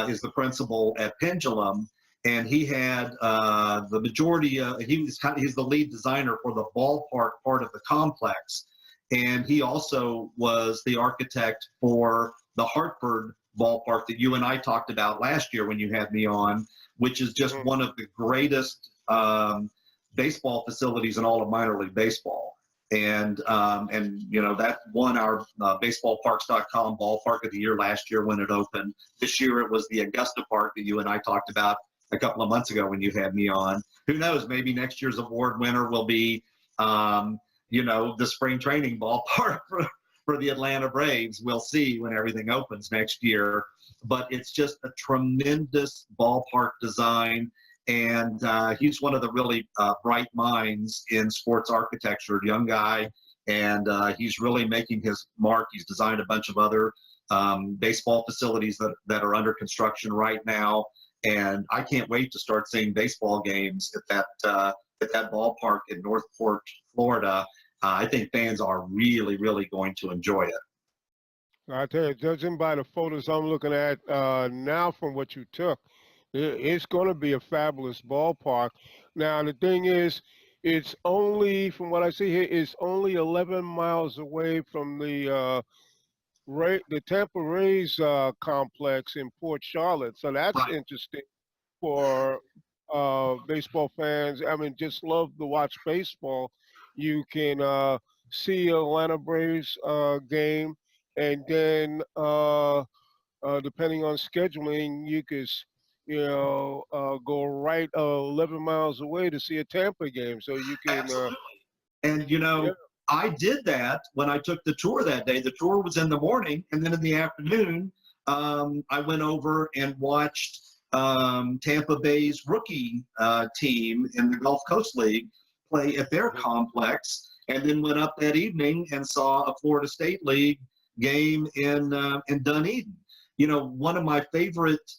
is the principal at Pendulum. And he had the majority, he's the lead designer for the ballpark part of the complex. And he also was the architect for the Hartford ballpark that you and I talked about last year when you had me on, which is just one of the greatest baseball facilities in all of minor league baseball. And that won our baseballparks.com ballpark of the year last year when it opened. This year it was the Augusta Park that you and I talked about a couple of months ago when you had me on. Who knows, maybe next year's award winner will be the spring training ballpark for the Atlanta Braves. We'll see when everything opens next year. But it's just a tremendous ballpark design. And he's one of the really bright minds in sports architecture, young guy. And he's really making his mark. He's designed a bunch of other baseball facilities that are under construction right now. And I can't wait to start seeing baseball games at that ballpark in Northport, Florida. I think fans are really, really going to enjoy it. I tell you, judging by the photos I'm looking at now from what you took, it's going to be a fabulous ballpark. Now, the thing is, it's only, from what I see here, it's only 11 miles away from the Tampa Rays complex in Port Charlotte. So that's Right. interesting for baseball fans. I mean, just love to watch baseball. You can see Atlanta Braves game, and then depending on scheduling, you could go right 11 miles away to see a Tampa game. So you can Absolutely. And, yeah. I did that when I took the tour that day. The tour was in the morning, and then in the afternoon, I went over and watched Tampa Bay's rookie team in the Gulf Coast League play at their complex, and then went up that evening and saw a Florida State League game in Dunedin. One of my favorite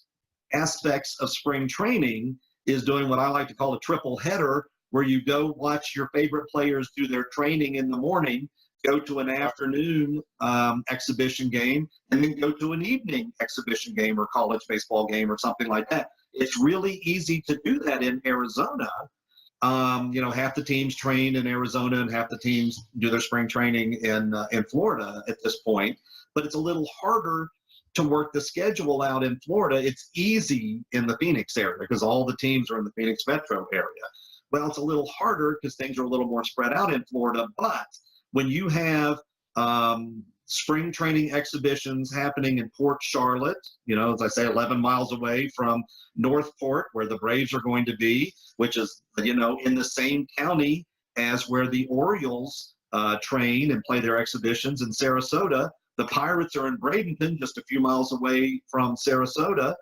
aspects of spring training is doing what I like to call a triple header, where you go watch your favorite players do their training in the morning, go to an afternoon exhibition game, and then go to an evening exhibition game or college baseball game or something like that. It's really easy to do that in Arizona. Half the teams train in Arizona and half the teams do their spring training in Florida at this point. But it's a little harder to work the schedule out in Florida. It's easy in the Phoenix area because all the teams are in the Phoenix metro area. Well, it's a little harder because things are a little more spread out in Florida. But when you have spring training exhibitions happening in Port Charlotte, as I say, 11 miles away from Northport, where the Braves are going to be, which is, in the same county as where the Orioles train and play their exhibitions in Sarasota. The Pirates are in Bradenton, just a few miles away from Sarasota.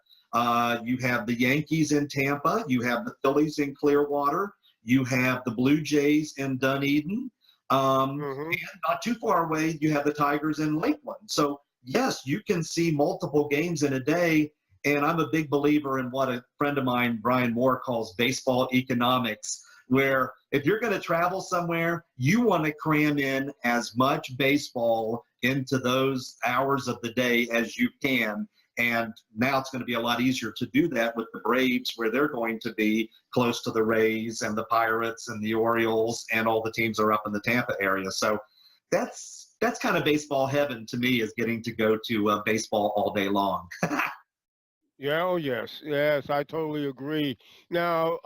You have the Yankees in Tampa. You have the Phillies in Clearwater. You have the Blue Jays in Dunedin. Hmm. And not too far away, you have the Tigers in Lakeland. So, yes, you can see multiple games in a day. And I'm a big believer in what a friend of mine, Brian Moore, calls baseball economics, where if you're going to travel somewhere, you want to cram in as much baseball into those hours of the day as you can. And now it's going to be a lot easier to do that with the Braves, where they're going to be close to the Rays and the Pirates and the Orioles, and all the teams are up in the Tampa area. So that's kind of baseball heaven to me, is getting to go to baseball all day long. Yeah, oh yes, yes, I totally agree. Now,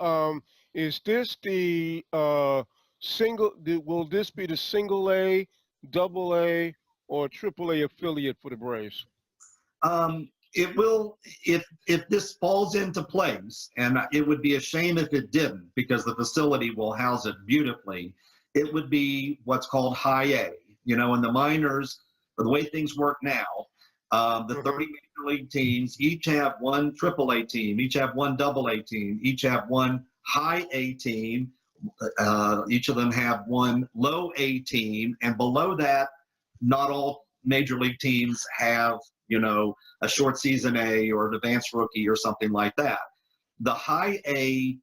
is this the will this be the single A, double A, or triple A affiliate for the Braves? It will, if this falls into place, and it would be a shame if it didn't, because the facility will house it beautifully. It would be what's called high A. In the minors, the way things work now, the Hmm. 30 major league teams each have one triple A team, each have one double A team, each have one high A team. Each of them have one low A team, and below that, not all major league teams have, a short season A or an advanced rookie or something like that. The high A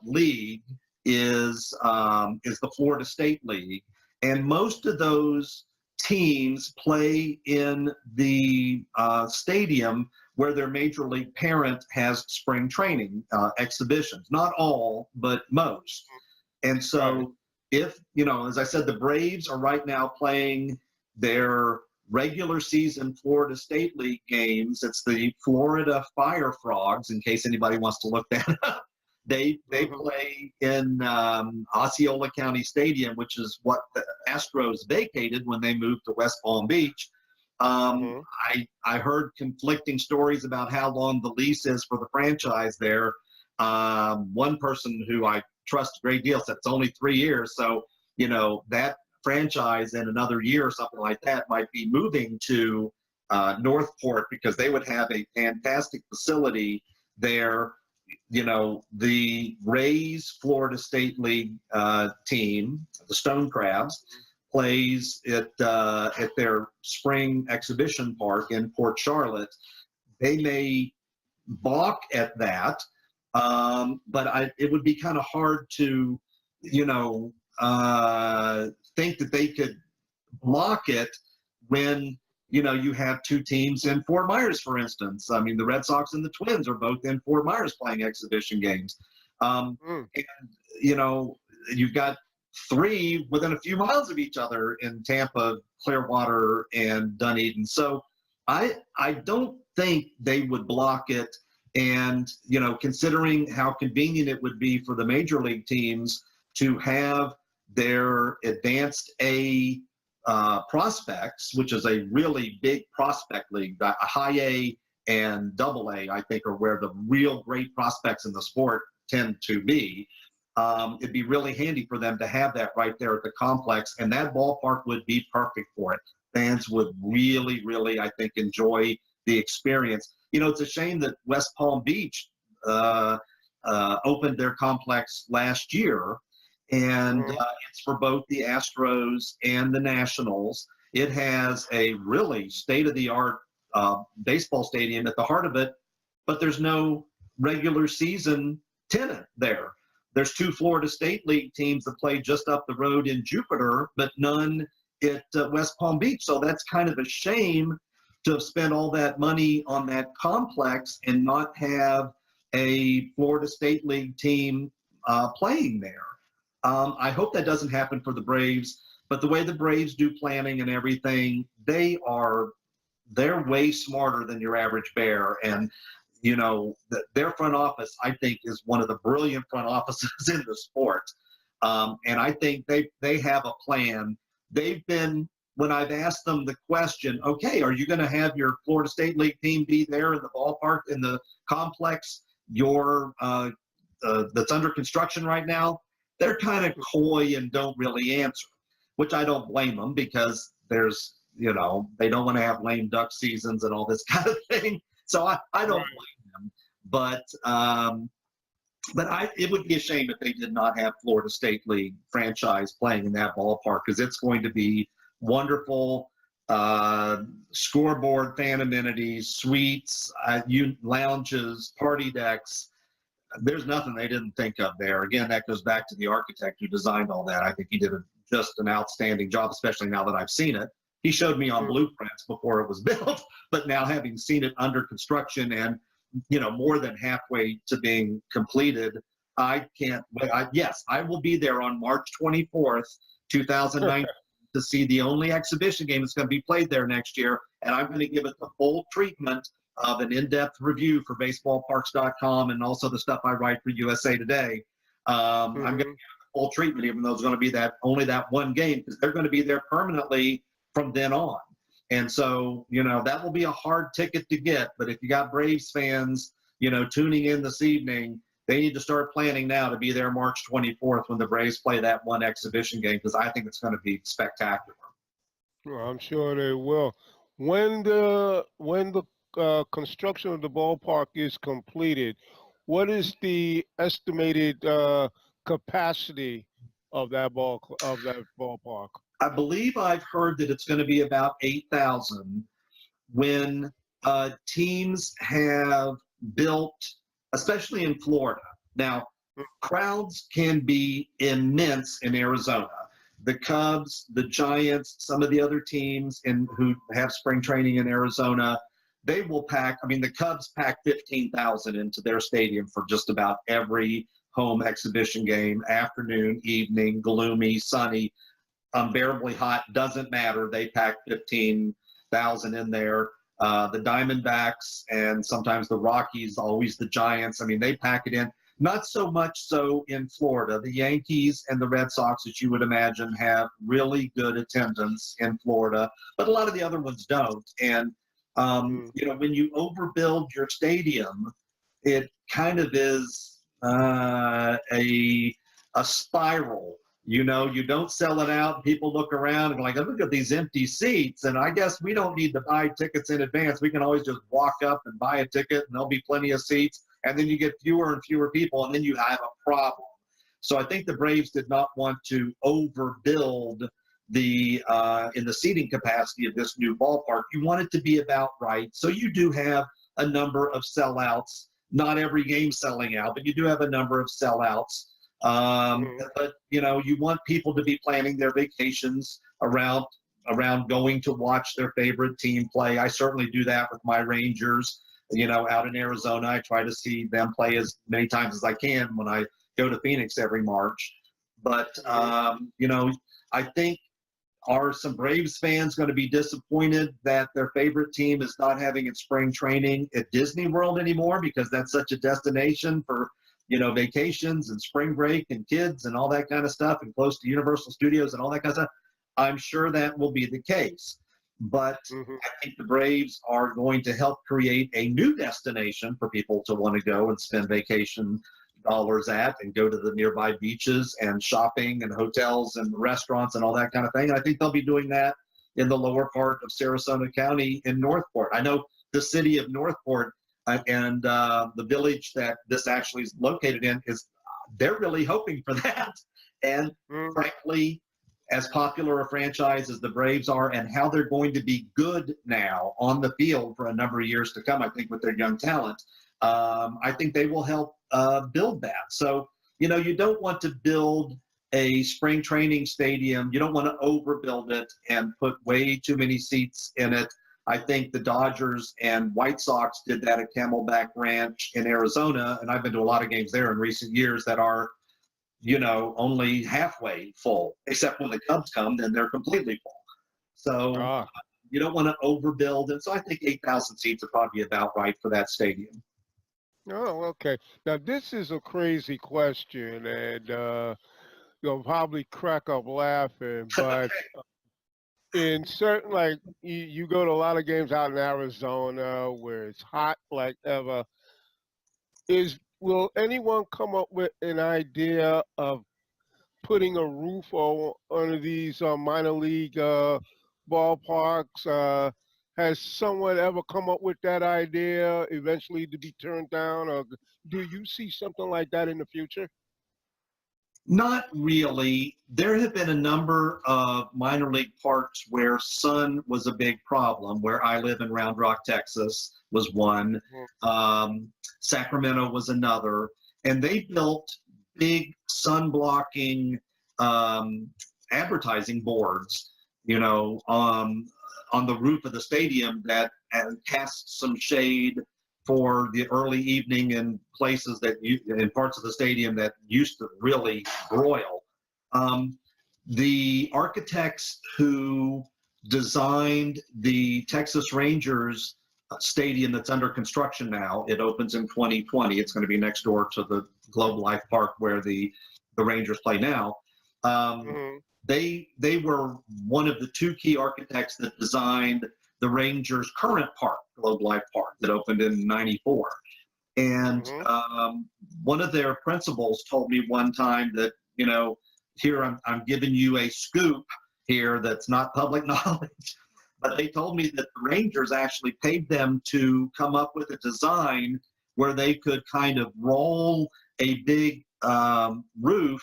league is the Florida State League, and most of those teams play in the stadium where their major league parent has spring training exhibitions. Not all, but most. And Right. so, if, as I said, the Braves are right now playing their regular season Florida State League games. It's the Florida Fire Frogs, in case anybody wants to look that up. They Hmm. play in Osceola County Stadium, which is what the Astros vacated when they moved to West Palm Beach. Um, Hmm. I heard conflicting stories about how long the lease is for the franchise there. One person who I trust a great deal said it's only 3 years. So, that franchise in another year or something like that might be moving to Northport, because they would have a fantastic facility there. The Rays Florida State League team, the Stone Crabs, plays at their spring exhibition park in Port Charlotte. They may balk at that, but it would be kind of hard to, you know, think that they could block it when, you have two teams in Fort Myers, for instance. I mean, the Red Sox and the Twins are both in Fort Myers playing exhibition games. Mm. And, you know, you've got three within a few miles of each other in Tampa, Clearwater, and Dunedin. So I don't think they would block it. And, considering how convenient it would be for the major league teams to have their advanced A prospects, which is a really big prospect league, a high A and double A, I think, are where the real great prospects in the sport tend to be. It'd be really handy for them to have that right there at the complex, and that ballpark would be perfect for it. Fans would really, really, I think, enjoy the experience. It's a shame that West Palm Beach uh, opened their complex last year, and Hmm. it's for both the Astros and the Nationals. It has a really state-of-the-art baseball stadium at the heart of it, but there's no regular season tenant there. There's two Florida State League teams that play just up the road in Jupiter, but none at West Palm Beach. So that's kind of a shame to have spent all that money on that complex and not have a Florida State League team playing there. I hope that doesn't happen for the Braves, but the way the Braves do planning and everything, they're way smarter than your average bear. And their front office, I think, is one of the brilliant front offices in the sport. And I think they have a plan. They've been, when I've asked them the question, okay, are you going to have your Florida State League team be there in the ballpark, in the complex, that's under construction right now? They're kind of coy and don't really answer. which I don't blame them because there's, they don't want to have lame duck seasons and all this kind of thing. So I don't Right. blame them. But it would be a shame if they did not have Florida State League franchise playing in that ballpark because it's going to be wonderful. Scoreboard, fan amenities, suites, lounges, party decks. There's nothing they didn't think of there. Again, that goes back to the architect who designed all that. I think he did just an outstanding job, especially now that I've seen it. He showed me on blueprints before it was built, but now having seen it under construction and more than halfway to being completed, I can't wait. Yes, I will be there on March 24th, 2019 to see the only exhibition game that's going to be played there next year, and I'm going to give it the full treatment of an in-depth review for baseballparks.com and also the stuff I write for USA Today. I'm going to give it the full treatment, even though it's going to be only that one game, because they're going to be there permanently from then on. And so, that will be a hard ticket to get. But if you got Braves fans, tuning in this evening, they need to start planning now to be there March 24th when the Braves play that one exhibition game, because I think it's going to be spectacular. Well, I'm sure they will. When the construction of the ballpark is completed, what is the estimated capacity of that ballpark? I believe I've heard that it's going to be about 8,000 when teams have built, especially in Florida. Now, crowds can be immense in Arizona. The Cubs, the Giants, some of the other teams who have spring training in Arizona, they will pack. I mean, the Cubs pack 15,000 into their stadium for just about every home exhibition game, afternoon, evening, gloomy, sunny, unbearably hot, doesn't matter. They pack 15,000 in there. The Diamondbacks and sometimes the Rockies, always the Giants. I mean, they pack it in. Not so much so in Florida. The Yankees and the Red Sox, as you would imagine, have really good attendance in Florida, but a lot of the other ones don't. And, when you overbuild your stadium, it kind of is a spiral. You don't sell it out. People look around and like, oh, look at these empty seats. And I guess we don't need to buy tickets in advance. We can always just walk up and buy a ticket and there'll be plenty of seats. And then you get fewer and fewer people and then you have a problem. So I think the Braves did not want to overbuild in the seating capacity of this new ballpark. You want it to be about right. So you do have a number of sellouts, not every game selling out, but you do have a number of sellouts. But you want people to be planning their vacations around going to watch their favorite team play. I certainly do that with my Rangers. Out in Arizona, I try to see them play as many times as I can when I go to Phoenix every March. But I think are some Braves fans going to be disappointed that their favorite team is not having its spring training at Disney World anymore because that's such a destination for vacations and spring break and kids and all that kind of stuff and close to Universal Studios and all that kind of stuff? I'm sure that will be the case. But I think the Braves are going to help create a new destination for people to want to go and spend vacation dollars at and go to the nearby beaches and shopping and hotels and restaurants and all that kind of thing. And I think they'll be doing that in the lower part of Sarasota County in Northport. I know the city of Northport and the village that this actually is located in they're really hoping for that. And frankly, as popular a franchise as the Braves are and how they're going to be good now on the field for a number of years to come, I think with their young talent, I think they will help build that. So, you don't want to build a spring training stadium. You don't want to overbuild it and put way too many seats in it. I think the Dodgers and White Sox did that at Camelback Ranch in Arizona, and I've been to a lot of games there in recent years that are, only halfway full, except when the Cubs come, then they're completely full. So you don't want to overbuild. And so I think 8,000 seats are probably about right for that stadium. Oh, okay. Now, this is a crazy question, and you'll probably crack up laughing, but in certain, like, you go to a lot of games out in Arizona where it's hot like ever. Will anyone come up with an idea of putting a roof on one of these minor league ballparks. Has someone ever come up with that idea eventually to be turned down, or do you see something like that in the future? Not really. There have been a number of minor league parks where sun was a big problem. Where I live in Round Rock, Texas, was one. Mhm. Um, Sacramento was another, and they built big sun blocking um, advertising boards. On the roof of the stadium that cast some shade for the early evening in places in parts of the stadium that used to really broil. Um, the architects who designed the Texas Rangers stadium that's under construction now, it opens in 2020. It's going to be next door to the Globe Life Park where the Rangers play now. Um, Mhm. they were one of the two key architects that designed the Rangers' current park, Globe Life Park, that opened in '94. And Mhm. one of their principals told me one time that, here I'm giving you a scoop here that's not public knowledge. But they told me that the Rangers actually paid them to come up with a design where they could kind of roll a big roof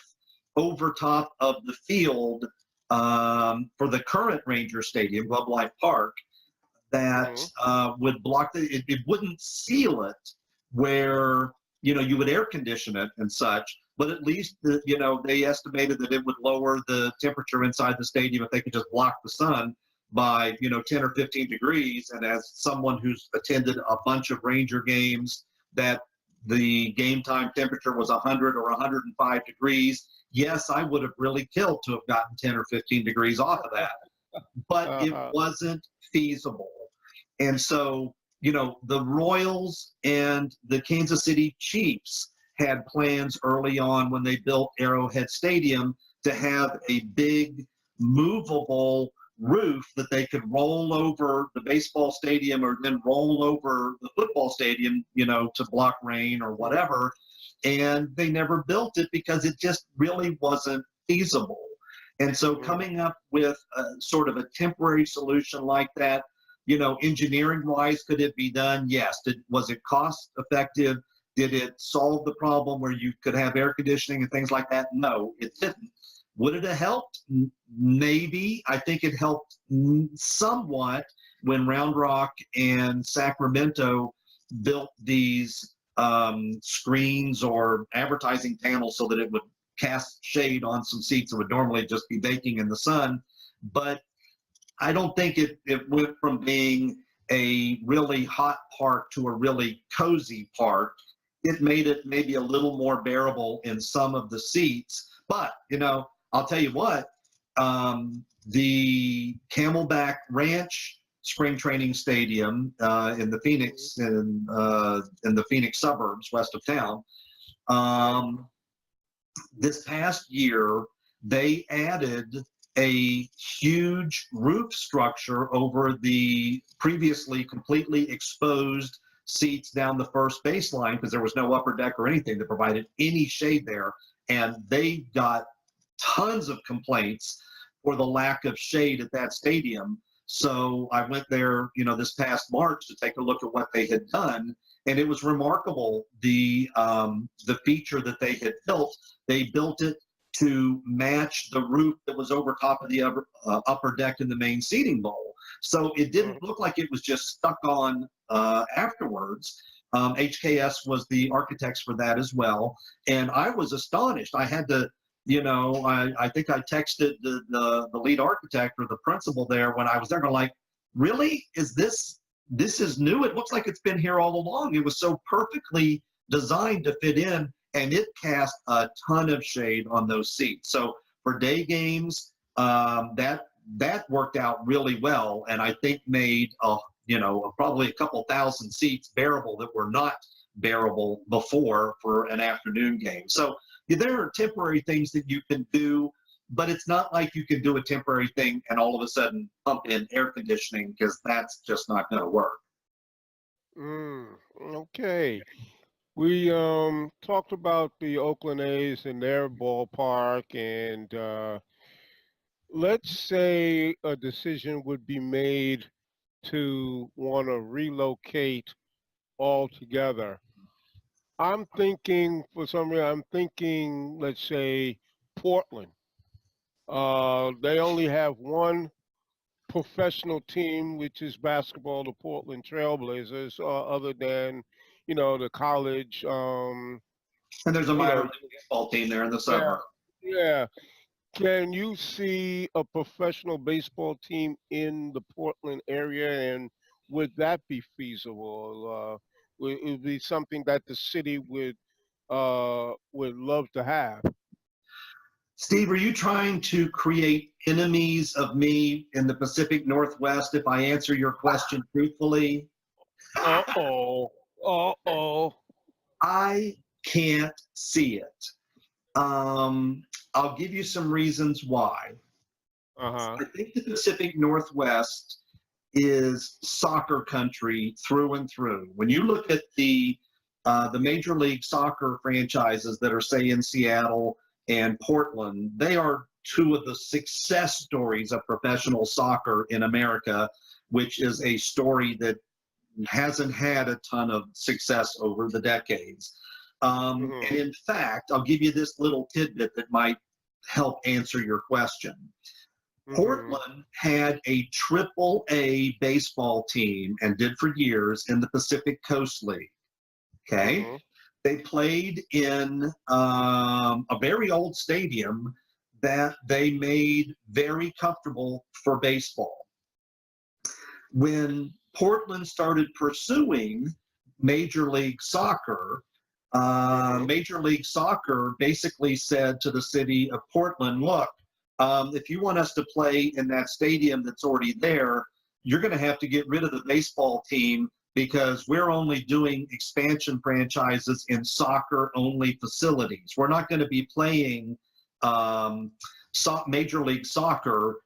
over top of the field for the current Ranger Stadium, Globe Life Park, that Mhm. would block it wouldn't seal it where you would air condition it and such, but at least they estimated that it would lower the temperature inside the stadium if they could just block the sun by 10 or 15 degrees. And as someone who's attended a bunch of Ranger games that the game time temperature was 100 or 105 degrees, yes, I would have really killed to have gotten 10 or 15 degrees off of that, but it Uh-huh. wasn't feasible. And so, the Royals and the Kansas City Chiefs had plans early on when they built Arrowhead Stadium to have a big movable roof that they could roll over the baseball stadium or then roll over the football stadium, to block rain or whatever. And they never built it because it just really wasn't feasible. And so Mhm. coming up with a sort of a temporary solution like that, engineering wise, could it be done? Yes. Was it cost effective? Did it solve the problem where you could have air conditioning and things like that? No, it didn't. Would it have helped? Maybe. I think it helped somewhat when Round Rock and Sacramento built these screens or advertising panels so that it would cast shade on some seats that would normally just be baking in the sun. But I don't think it went from being a really hot park to a really cozy park. It made it maybe a little more bearable in some of the seats. But, I'll tell you what, the Camelback Ranch spring training stadium Mhm. in the Phoenix suburbs west of town, Mhm. um, this past year, they added a huge roof structure over the previously completely exposed seats down the first baseline because there was no upper deck or anything that provided any shade there. And they got tons of complaints for the lack of shade at that stadium. So I went there, this past March to take a look at what they had done, and it was remarkable the feature that they had built. They built it to match the roof that was over top of the upper deck in the main seating bowl. So it didn't Mhm. look like it was just stuck on afterwards. HKS was the architects for that as well. And I was astonished. I had to, I think I texted the lead architect or the principal there when I was there, going like, really? This is new? It looks like it's been here all along. It was so perfectly designed to fit in, and it cast a ton of shade on those seats. So for day games, that worked out really well, and I think made probably a couple thousand seats bearable that were not bearable before for an afternoon game. So there are temporary things that you can do, but it's not like you can do a temporary thing and all of a sudden pump in air conditioning because that's just not going to work. Mm. Okay. We talked about the Oakland A's and their ballpark, and let's say a decision would be made to want to relocate altogether. I'm thinking, for some reason, I'm thinking, let's say, Portland. They only have one professional team, which is basketball, the Portland Trailblazers, other than, the college, And there's a you minor know, league baseball team there in the yeah, suburb. yeah. Can you see a professional baseball team in the Portland area, and would that be feasible? Would it be something that the city would love to have? Steve, are you trying to create enemies of me in the Pacific Northwest if I answer your question truthfully? Uh oh. Uh oh. I can't see it. I'll give you some reasons why. Uh huh. I think the Pacific Northwest is soccer country through and through. When you look at the Major League Soccer franchises that are, say, in Seattle and Portland, they are two of the success stories of professional soccer in America, which is a story that hasn't had a ton of success over the decades. And Mhm. in fact, I'll give you this little tidbit that might help answer your question. Mhm. Portland had a triple A baseball team and did for years in the Pacific Coast League. Okay. Mhm. They played in a very old stadium that they made very comfortable for baseball. When Portland started pursuing Major League Soccer, Mhm. Major League Soccer basically said to the city of Portland, look, if you want us to play in that stadium that's already there, you're going to have to get rid of the baseball team because we're only doing expansion franchises in soccer only facilities. We're not going to be playing um, Major League Soccer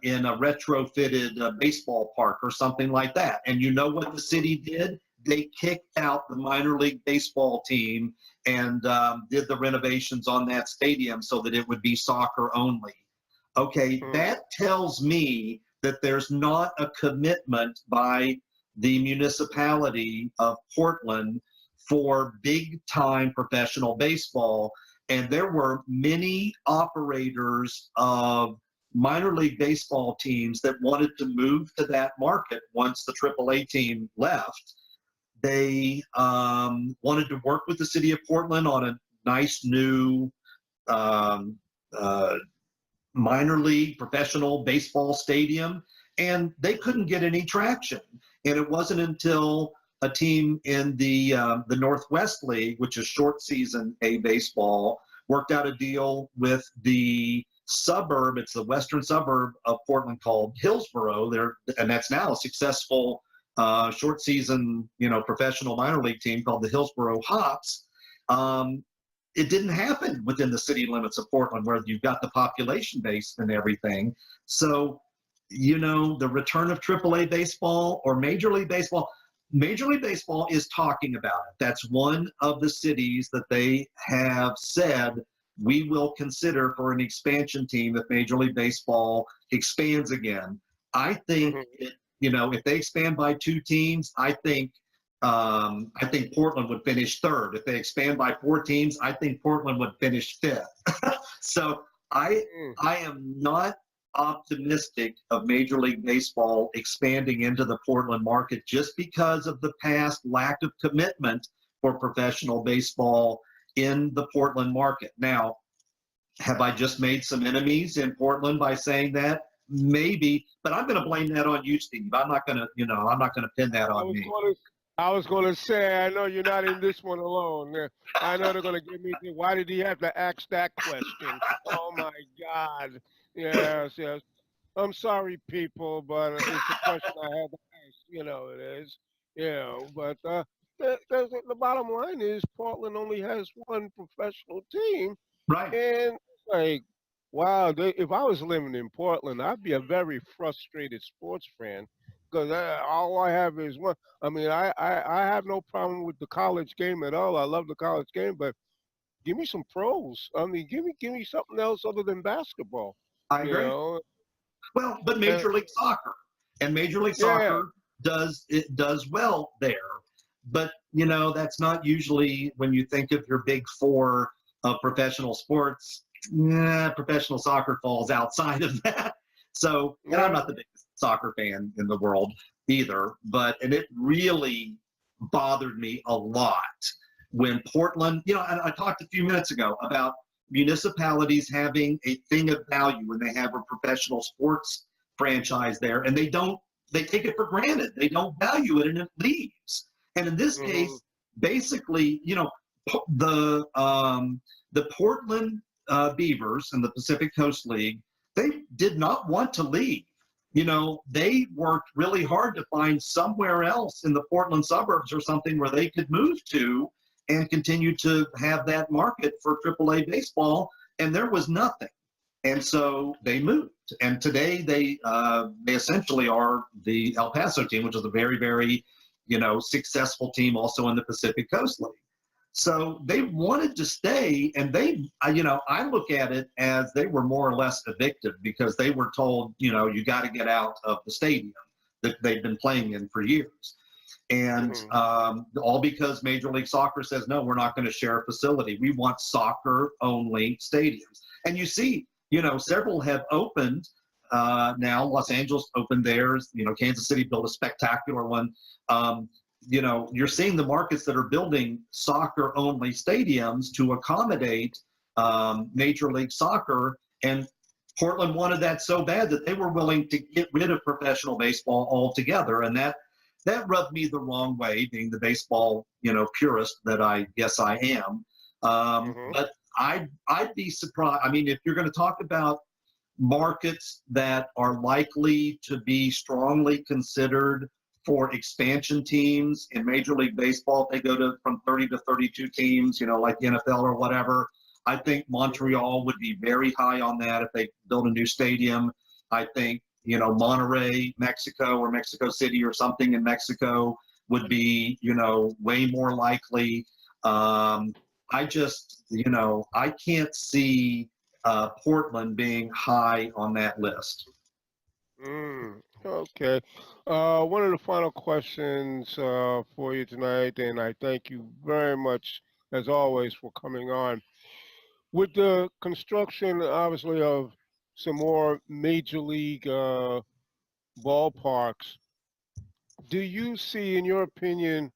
in a retrofitted baseball park or something like that. And you know what the city did? They kicked out the minor league baseball team and did the renovations on that stadium so that it would be soccer only. Okay, Mhm. that tells me that there's not a commitment by the municipality of Portland for big time professional baseball. And there were many operators of minor league baseball teams that wanted to move to that market once the AAA team left. They wanted to work with the city of Portland on a nice new um, uh, minor league professional baseball stadium, and they couldn't get any traction. And it wasn't until a team in the Northwest League, which is short season A baseball, worked out a deal with the suburb. It's the western suburb of Portland called Hillsborough. There, and that's now a successful short season, professional minor league team called the Hillsborough Hops. Um, it didn't happen within the city limits of Portland, where you've got the population base and everything. So, the return of AAA baseball or Major League Baseball is talking about it. That's one of the cities that they have said we will consider for an expansion team if Major League Baseball expands again. I think Mhm. if they expand by two teams, I think Portland would finish third. If they expand by four teams, I think Portland would finish fifth. So I Mhm. I am not optimistic of Major League Baseball expanding into the Portland market just because of the past lack of commitment for professional baseball in the Portland market. Now, have I just made some enemies in Portland by saying that? Maybe, but I'm going to blame that on you, Steve. I'm not going to pin that I on was me. going to, I was going to say, I know you're not in this one alone. I know they're going to give me. Why did he have to ask that question? Oh my God! Yes, yes. I'm sorry, people, but it's a question I had to ask. It is. But the bottom line is Portland only has one professional team, Right. and like, wow, if I was living in Portland, I'd be a very frustrated sports fan because all I have is one. I mean, I have no problem with the college game at all. I love the college game, but give me some pros. I mean, give me something else other than basketball. I You agree. know, Well, but and Major League Soccer and Major League yeah, Soccer does well there. But that's not usually when you think of your big four of professional sports. Professional soccer falls outside of that. So, and I'm yeah. not the biggest soccer fan in the world either, and it really bothered me a lot when Portland, I talked a few minutes ago about municipalities having a thing of value when they have a professional sports franchise there, and they take it for granted. They don't value it, and it leaves. And in this Hmm. case, basically, the the Portland Beavers and the Pacific Coast League, they did not want to leave. They worked really hard to find somewhere else in the Portland suburbs or something where they could move to and continue to have that market for AAA baseball. And there was nothing. And so they moved. And today they essentially are the El Paso team, which is a very, very, successful team also in the Pacific Coast League. So they wanted to stay, and I look at it as they were more or less evicted because they were told, you got to get out of the stadium that they've been playing in for years. And Hmm. all because Major League Soccer says, no, we're not going to share a facility. We want soccer only stadiums. And you see, several have opened now. Los Angeles opened theirs. Kansas City built a spectacular one. Um, you're seeing the markets that are building soccer only stadiums to accommodate Major League Soccer. And Portland wanted that so bad that they were willing to get rid of professional baseball altogether. And that rubbed me the wrong way, being the baseball, purist that I guess I am. Hmm. But I'd be surprised. I mean, if you're going to talk about markets that are likely to be strongly considered for expansion teams in Major League Baseball, if they go to from 30 to 32 teams, like the NFL or whatever. I think Montreal would be very high on that if they build a new stadium. I think Monterrey, Mexico, or Mexico City or something in Mexico would be, way more likely. I just, I can't see Portland being high on that list. Okay. One of the final questions for you tonight, and I thank you very much, as always, for coming on. With the construction, obviously, of some more major league ballparks, do you see, in your opinion,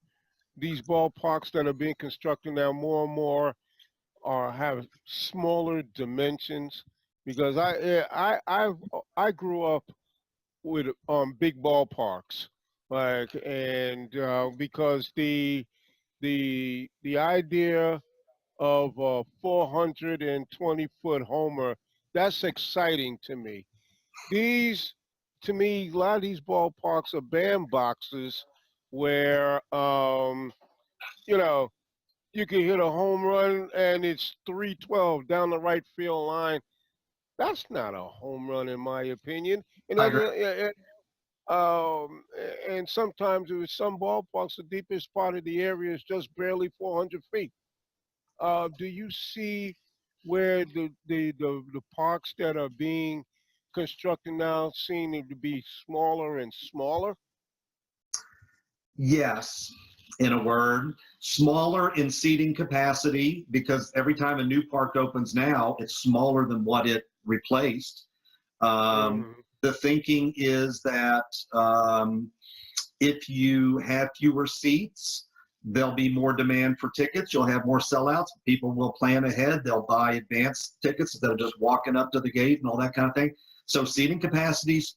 these ballparks that are being constructed now more and more are have smaller dimensions? Because I grew up with big ballparks, like, and because the idea of a 420-foot homer, that's exciting to me. These, to me, a lot of these ballparks are bandboxes where, you know, you can hit a home run and it's 312 down the right field line. That's not a home run, in my opinion. It I agree. doesn't. And sometimes with some ballparks, the deepest part of the area is just barely 400 feet. Do you see where the parks that are being constructed now seem to be smaller and smaller? Yes, in a word, smaller in seating capacity because every time a new park opens now, it's smaller than what it replaced. Um, Hmm. the thinking is that if you have fewer seats, there'll be more demand for tickets. You'll have more sellouts. People will plan ahead. They'll buy advance tickets instead of just walking up to the gate and all that kind of thing. So seating capacities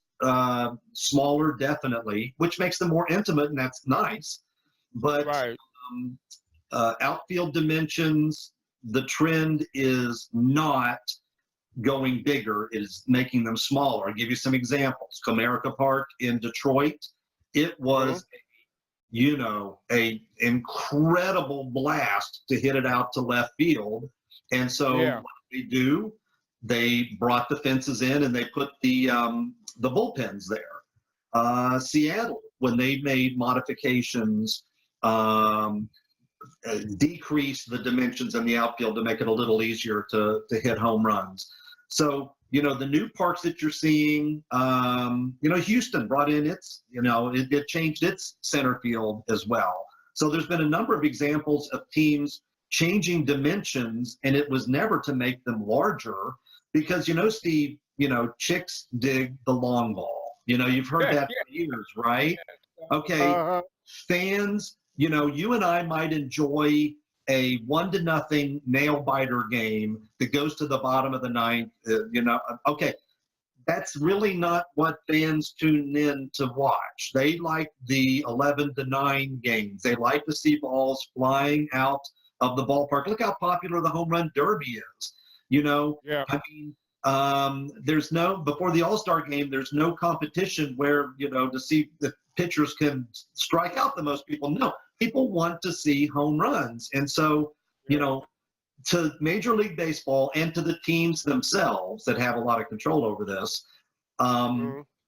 smaller, definitely, which makes them more intimate, and that's nice. But Right. um, outfield dimensions, the trend is not going bigger, it is making them smaller. I'll give you some examples. Comerica Park in Detroit, it Hmm. was a incredible blast to hit it out to left field. And so Yeah. what they do, they brought the fences in and they put the bullpens there. Seattle when they made modifications, um, decrease the dimensions in the outfield to make it a little easier to hit home runs. So, the new parks that you're seeing, Houston brought in it changed its center field as well. So there's been a number of examples of teams changing dimensions, and it was never to make them larger because, Steve, chicks dig the long ball. You've heard that for years, right? Okay. Fans, you and I might enjoy a 1-0 nail biter game that goes to the bottom of the ninth. Okay, that's really not what fans tune in to watch. They like the 11-9 games. They like to see balls flying out of the ballpark. Look how popular the home run derby is. Yeah. I mean, there's before the All-Star game, there's no competition where, to see the pitchers can strike out the most people. No, people want to see home runs. And so, to Major League Baseball and to the teams themselves that have a lot of control over this,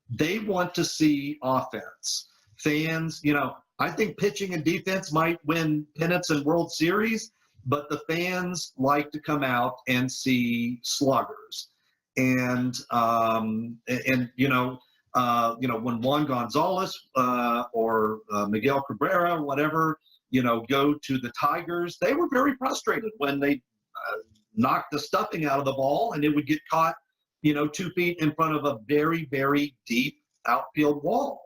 they want to see offense. Fans, I think pitching and defense might win pennants and World Series, but the fans like to come out and see sluggers. And when Juan Gonzalez or Miguel Cabrera, whatever, go to the Tigers, they were very frustrated when they knocked the stuffing out of the ball and it would get caught, 2 feet in front of a very, very deep outfield wall.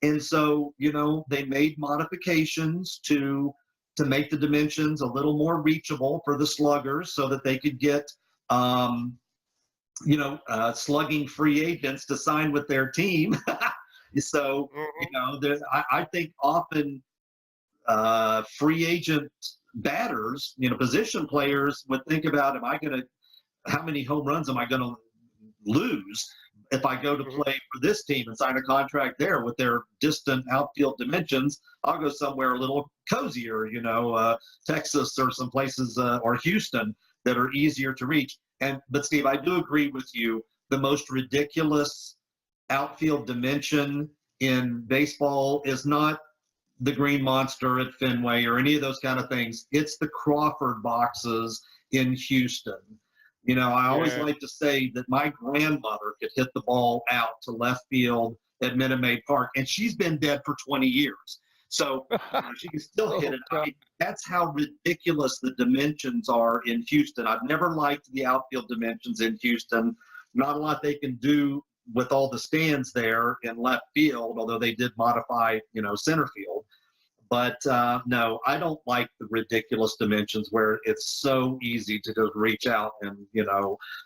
And so, they made modifications to make the dimensions a little more reachable for the sluggers so that they could get slugging free agents to sign with their team. So, I think often free agent batters, position players would think about, how many home runs am I going to lose if I go to play for this team and sign a contract there with their distant outfield dimensions? I'll go somewhere a little cozier, Texas or some places, or Houston that are easier to reach. But Steve, I do agree with you. The most ridiculous outfield dimension in baseball is not the Green Monster at Fenway or any of those kind of things. It's the Crawford boxes in Houston. I always like to say that my grandmother could hit the ball out to left field at Minute Maid Park, and she's been dead for 20 years. So she can still hit it. I mean, that's how ridiculous the dimensions are in Houston. I've never liked the outfield dimensions in Houston. Not a lot they can do with all the stands there in left field, although they did modify, center field. But no, I don't like the ridiculous dimensions where it's so easy to just reach out and,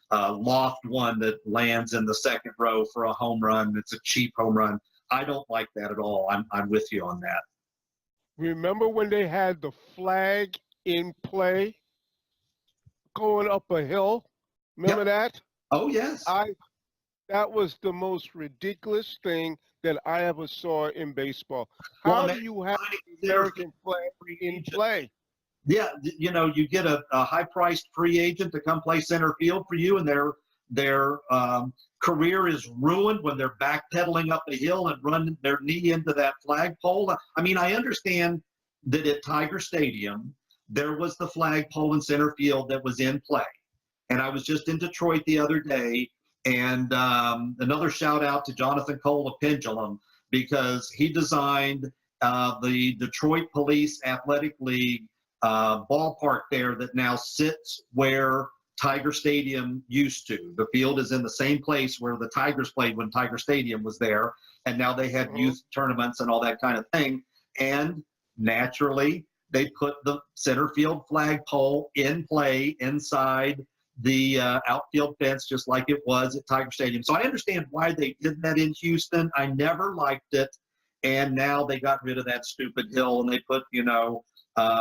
loft one that lands in the second row for a home run. It's a cheap home run. I don't like that at all. I'm with you on that. Remember when they had the flag in play going up a hill? Remember that? Oh, yes. That was the most ridiculous thing that I ever saw in baseball. How do you have the American flag in play? Yeah, you get a high-priced free agent to come play center field for you, and their career is ruined when they're backpedaling up the hill and run their knee into that flagpole. I mean, I understand that at Tiger Stadium, there was the flagpole in center field that was in play. And I was just in Detroit the other day, and another shout out to Jonathan Cole of Pendulum, because he designed the Detroit Police Athletic League ballpark there that now sits where Tiger Stadium used to. The field is in the same place where the Tigers played when Tiger Stadium was there, and now they have youth tournaments and all that kind of thing. And naturally, they put the center field flagpole in play inside the outfield fence, just like it was at Tiger Stadium. So I understand why they did that in Houston. I never liked it. And now they got rid of that stupid hill and they put,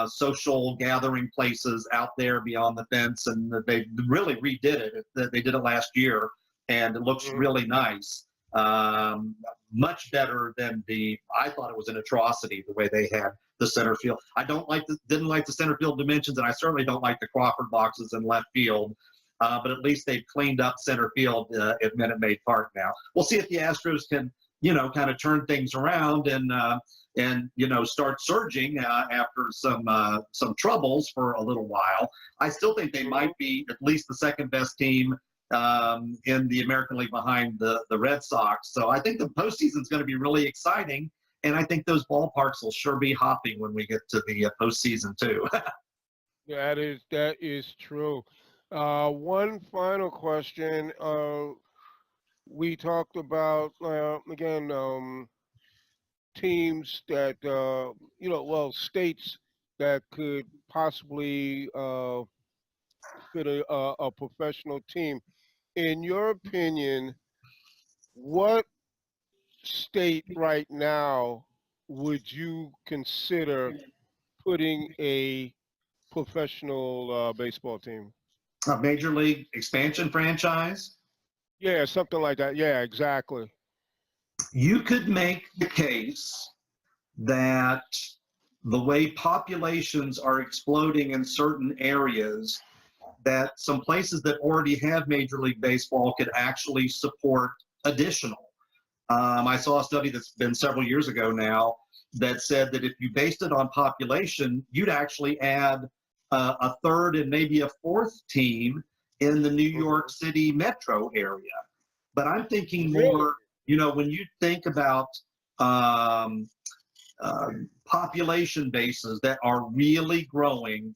social gathering places out there beyond the fence. And they really redid it. They did it last year and it looks really nice. Much better than I thought it was an atrocity the way they had the center field. I didn't like the center field dimensions, and I certainly don't like the Crawford boxes in left field. But at least they've cleaned up center field at Minute Maid Park now. We'll see if the Astros can kind of turn things around and start surging after some troubles for a little while. I still think they Mhm. might be at least the second best team in the American League behind the Red Sox. So I think the postseason is going to be really exciting, and I think those ballparks will sure be hopping when we get to the postseason too. That is true. One final question. We talked about again teams that well, states that could possibly fit a professional team. In your opinion, what state right now would you consider putting a professional baseball team? A Major League expansion franchise. Yeah, something like that. Yeah, exactly. You could make the case that the way populations are exploding in certain areas, that some places that already have Major League Baseball could actually support additional. I saw a study that's been several years ago now that said that if you based it on population, you'd actually add a third and maybe a fourth team in the New York Hmm. City metro area. But I'm thinking Really? more, when you think about um, population bases that are really growing.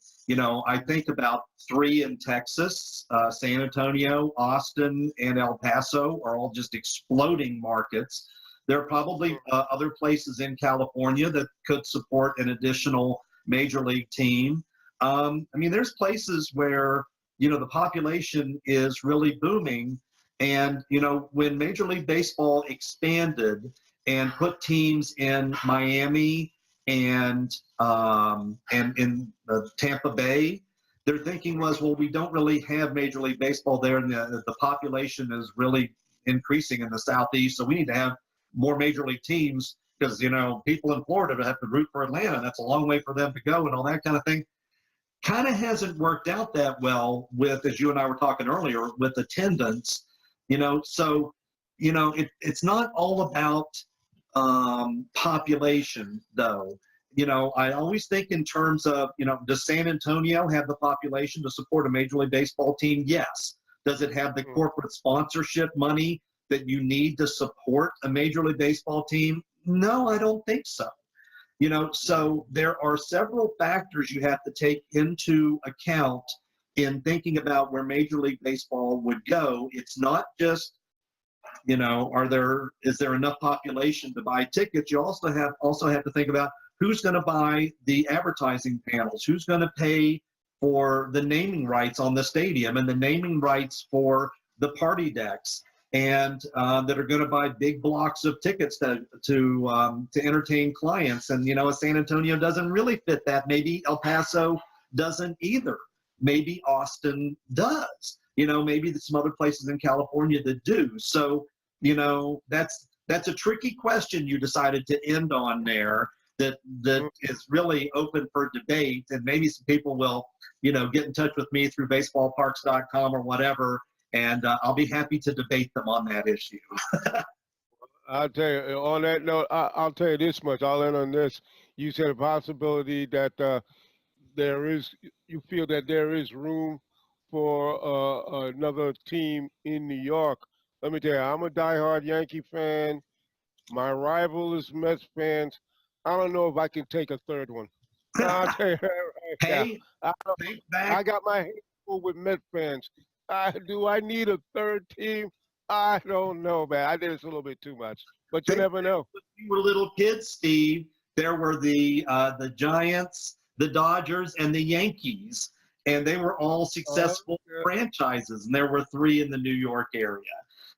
I think about three in Texas, San Antonio, Austin, and El Paso are all just exploding markets. There are probably other places in California that could support an additional major league team. There's places where, the population is really booming. And, when Major League Baseball expanded, and put teams in Miami and in Tampa Bay. Their thinking was, well, we don't really have Major League Baseball there, and the population is really increasing in the Southeast, so we need to have more Major League teams because people in Florida have to root for Atlanta. That's a long way for them to go, and all that kind of thing. Kind of hasn't worked out that well with, as you and I were talking earlier, with attendance. So it's not all about population, though. I always think in terms of, does San Antonio have the population to support a Major League Baseball team? Yes. Does it have the Mm. corporate sponsorship money that you need to support a Major League Baseball team? No, I don't think so. So there are several factors you have to take into account in thinking about where Major League Baseball would go. It's not just is there enough population to buy tickets? You also have to think about who's going to buy the advertising panels, who's going to pay for the naming rights on the stadium and the naming rights for the party decks, and that are going to buy big blocks of tickets to entertain clients. And San Antonio doesn't really fit that. Maybe El Paso doesn't either. Maybe Austin does. Maybe some other places in California that do. So, that's a tricky question you decided to end on there. That Mm. is really open for debate, and maybe some people will, get in touch with me through baseballparks.com or whatever, and I'll be happy to debate them on that issue. I'll tell you, on that note, I'll tell you this much. I'll end on this. You said a possibility that there is, you feel that there is room for another team in New York. Let me tell you, I'm a diehard Yankee fan. My rival is Mets fans. I don't know if I can take a third one. I'll tell you right now. Hey, I, think back. I got my hands full with Mets fans. Do I need a third team? I don't know, man. I think it's a little bit too much, but you Think never know. when we were little kids, Steve. There were the Giants, the Dodgers, and the Yankees, and they were all Uh, successful franchises. And there were three in the New York area.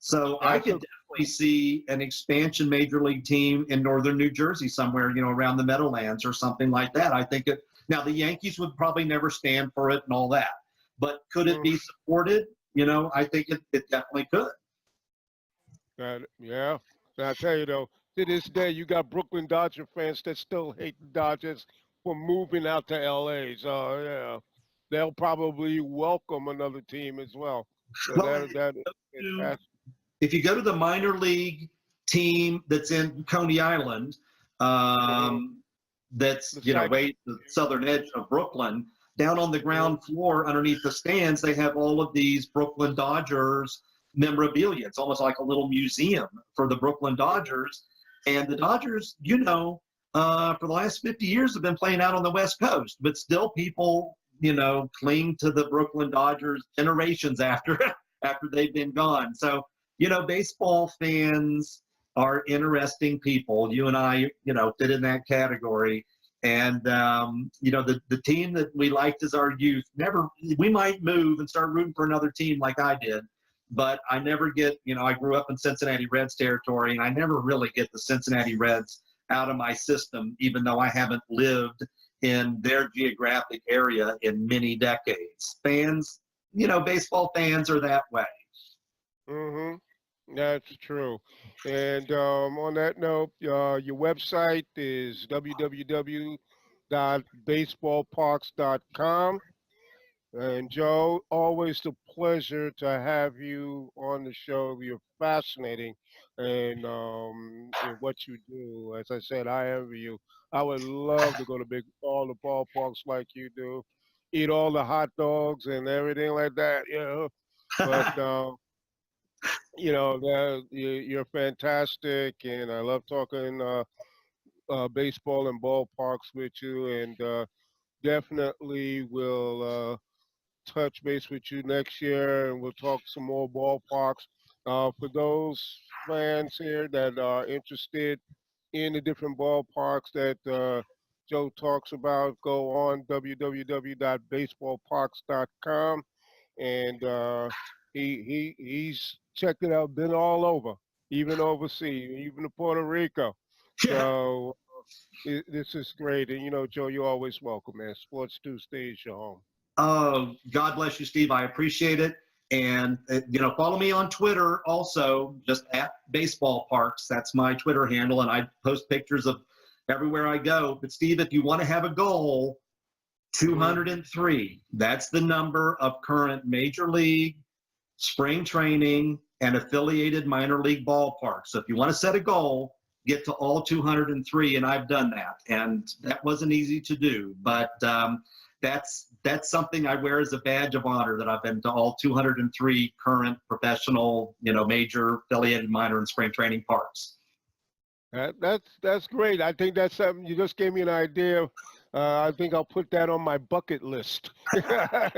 So I that's could a definitely see an expansion major league team in northern New Jersey somewhere, around the Meadowlands or something like that. I think it. Now the Yankees would probably never stand for it and all that, but could it mm, be supported? I think it definitely could. yeah. And I tell you though, to this day, you got Brooklyn Dodger fans that still hate the Dodgers for moving out to LA. So yeah, they'll probably welcome another team as well. So Well, that is to fantastic. if you go to the minor league team that's in Coney Island, Hmm. that's, The you know, site. way the southern edge of Brooklyn. Down on the Hmm. ground floor underneath the stands, they have all of these Brooklyn Dodgers memorabilia. It's almost like a little museum for the Brooklyn Dodgers. And the Dodgers, for the last 50 years have been playing out on the West Coast, but still people, cling to the Brooklyn Dodgers generations after after they've been gone. So, baseball fans are interesting people. You and I, fit in that category. And the team that we liked as our youth, never we might move and start rooting for another team like I did, but I never get, I grew up in Cincinnati Reds territory, and I never really get the Cincinnati Reds out of my system, even though I haven't lived in their geographic area in many decades. Fans, baseball fans are that way. Hmm. That's true. And on that note, your website is www.baseballparks.com. And Joe, always a pleasure to have you on the show. You're fascinating in what you do. As I said, I envy you. I would love to go to all the ballparks like you do, eat all the hot dogs and everything like that. But you're fantastic, and I love talking baseball and ballparks with you, and definitely will touch base with you next year, and we'll talk some more ballparks. For those fans here that are interested in the different ballparks that Joe talks about, go on www.baseballparks.com, and he's checked it out, been all over, even overseas, even to Puerto Rico. Yeah. So this is great, and Joe, you're always welcome, man. Sports Tuesday is your home. Oh, God bless you, Steve. I appreciate it. And, follow me on Twitter also, just at Baseball Parks. That's my Twitter handle. And I post pictures of everywhere I go. But, Steve, if you want to have a goal, Hmm. 203. That's the number of current major league, spring training, and affiliated minor league ballparks. So if you want to set a goal, get to all 203, and I've done that. And that wasn't easy to do, but that's something I wear as a badge of honor, that I've been to all 203 current professional, major affiliated minor and spring training parks. That's great. I think that's something you just gave me an idea. I think I'll put that on my bucket list. I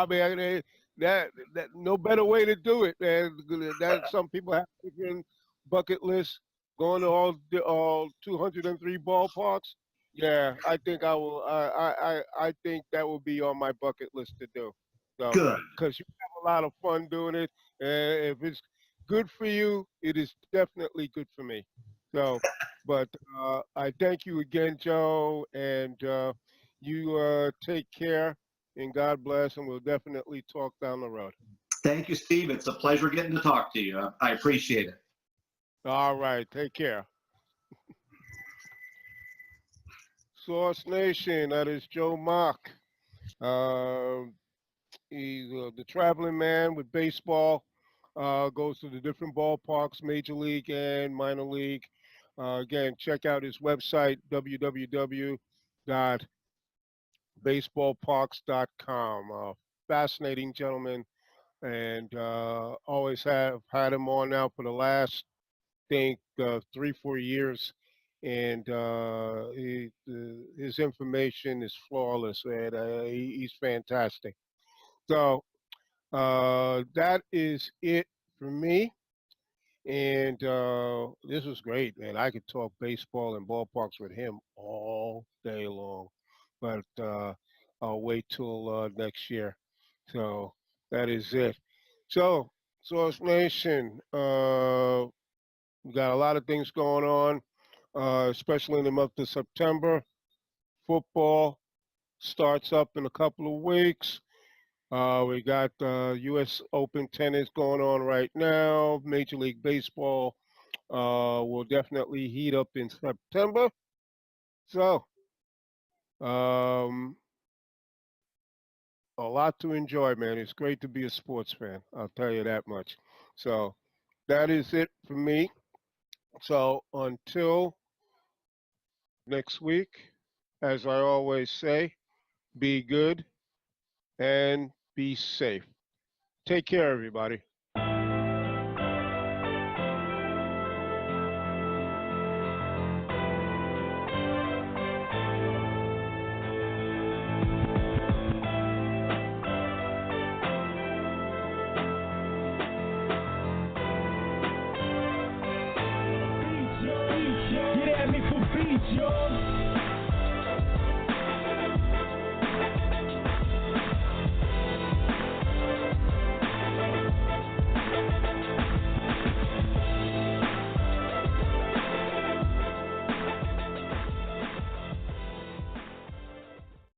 mean, that no better way to do it. That some people have different bucket lists. Going to all 203 ballparks. Yeah, I think I will. I think that will be on my bucket list to do. So, Good. because you have a lot of fun doing it, and if it's good for you, it is definitely good for me. So, but I thank you again, Joe, and you take care, and God bless, and we'll definitely talk down the road. Thank you, Steve. It's a pleasure getting to talk to you. I appreciate it. All right, take care. Source Nation, that is Joe Mock. Uh, he's the traveling man with baseball. Goes to the different ballparks, major league and minor league. Again, check out his website, www.baseballparks.com. Fascinating gentleman, and always have had him on now for the last, think, 3, 4 years. And his information is flawless, and he's fantastic. So that is it for me. And this was great, man. I could talk baseball and ballparks with him all day long, but I'll wait till next year. So that is it. So, Source Nation, we got a lot of things going on, especially in the month of September. Football starts up in a couple of weeks. We got U.S. Open tennis going on right now. Major League Baseball will definitely heat up in September. So, um, a lot to enjoy, man. It's great to be a sports fan. I'll tell you that much. So, that is it for me. So until next week, as I always say, be good and be safe. Take care, everybody. Get at me for beats, yo.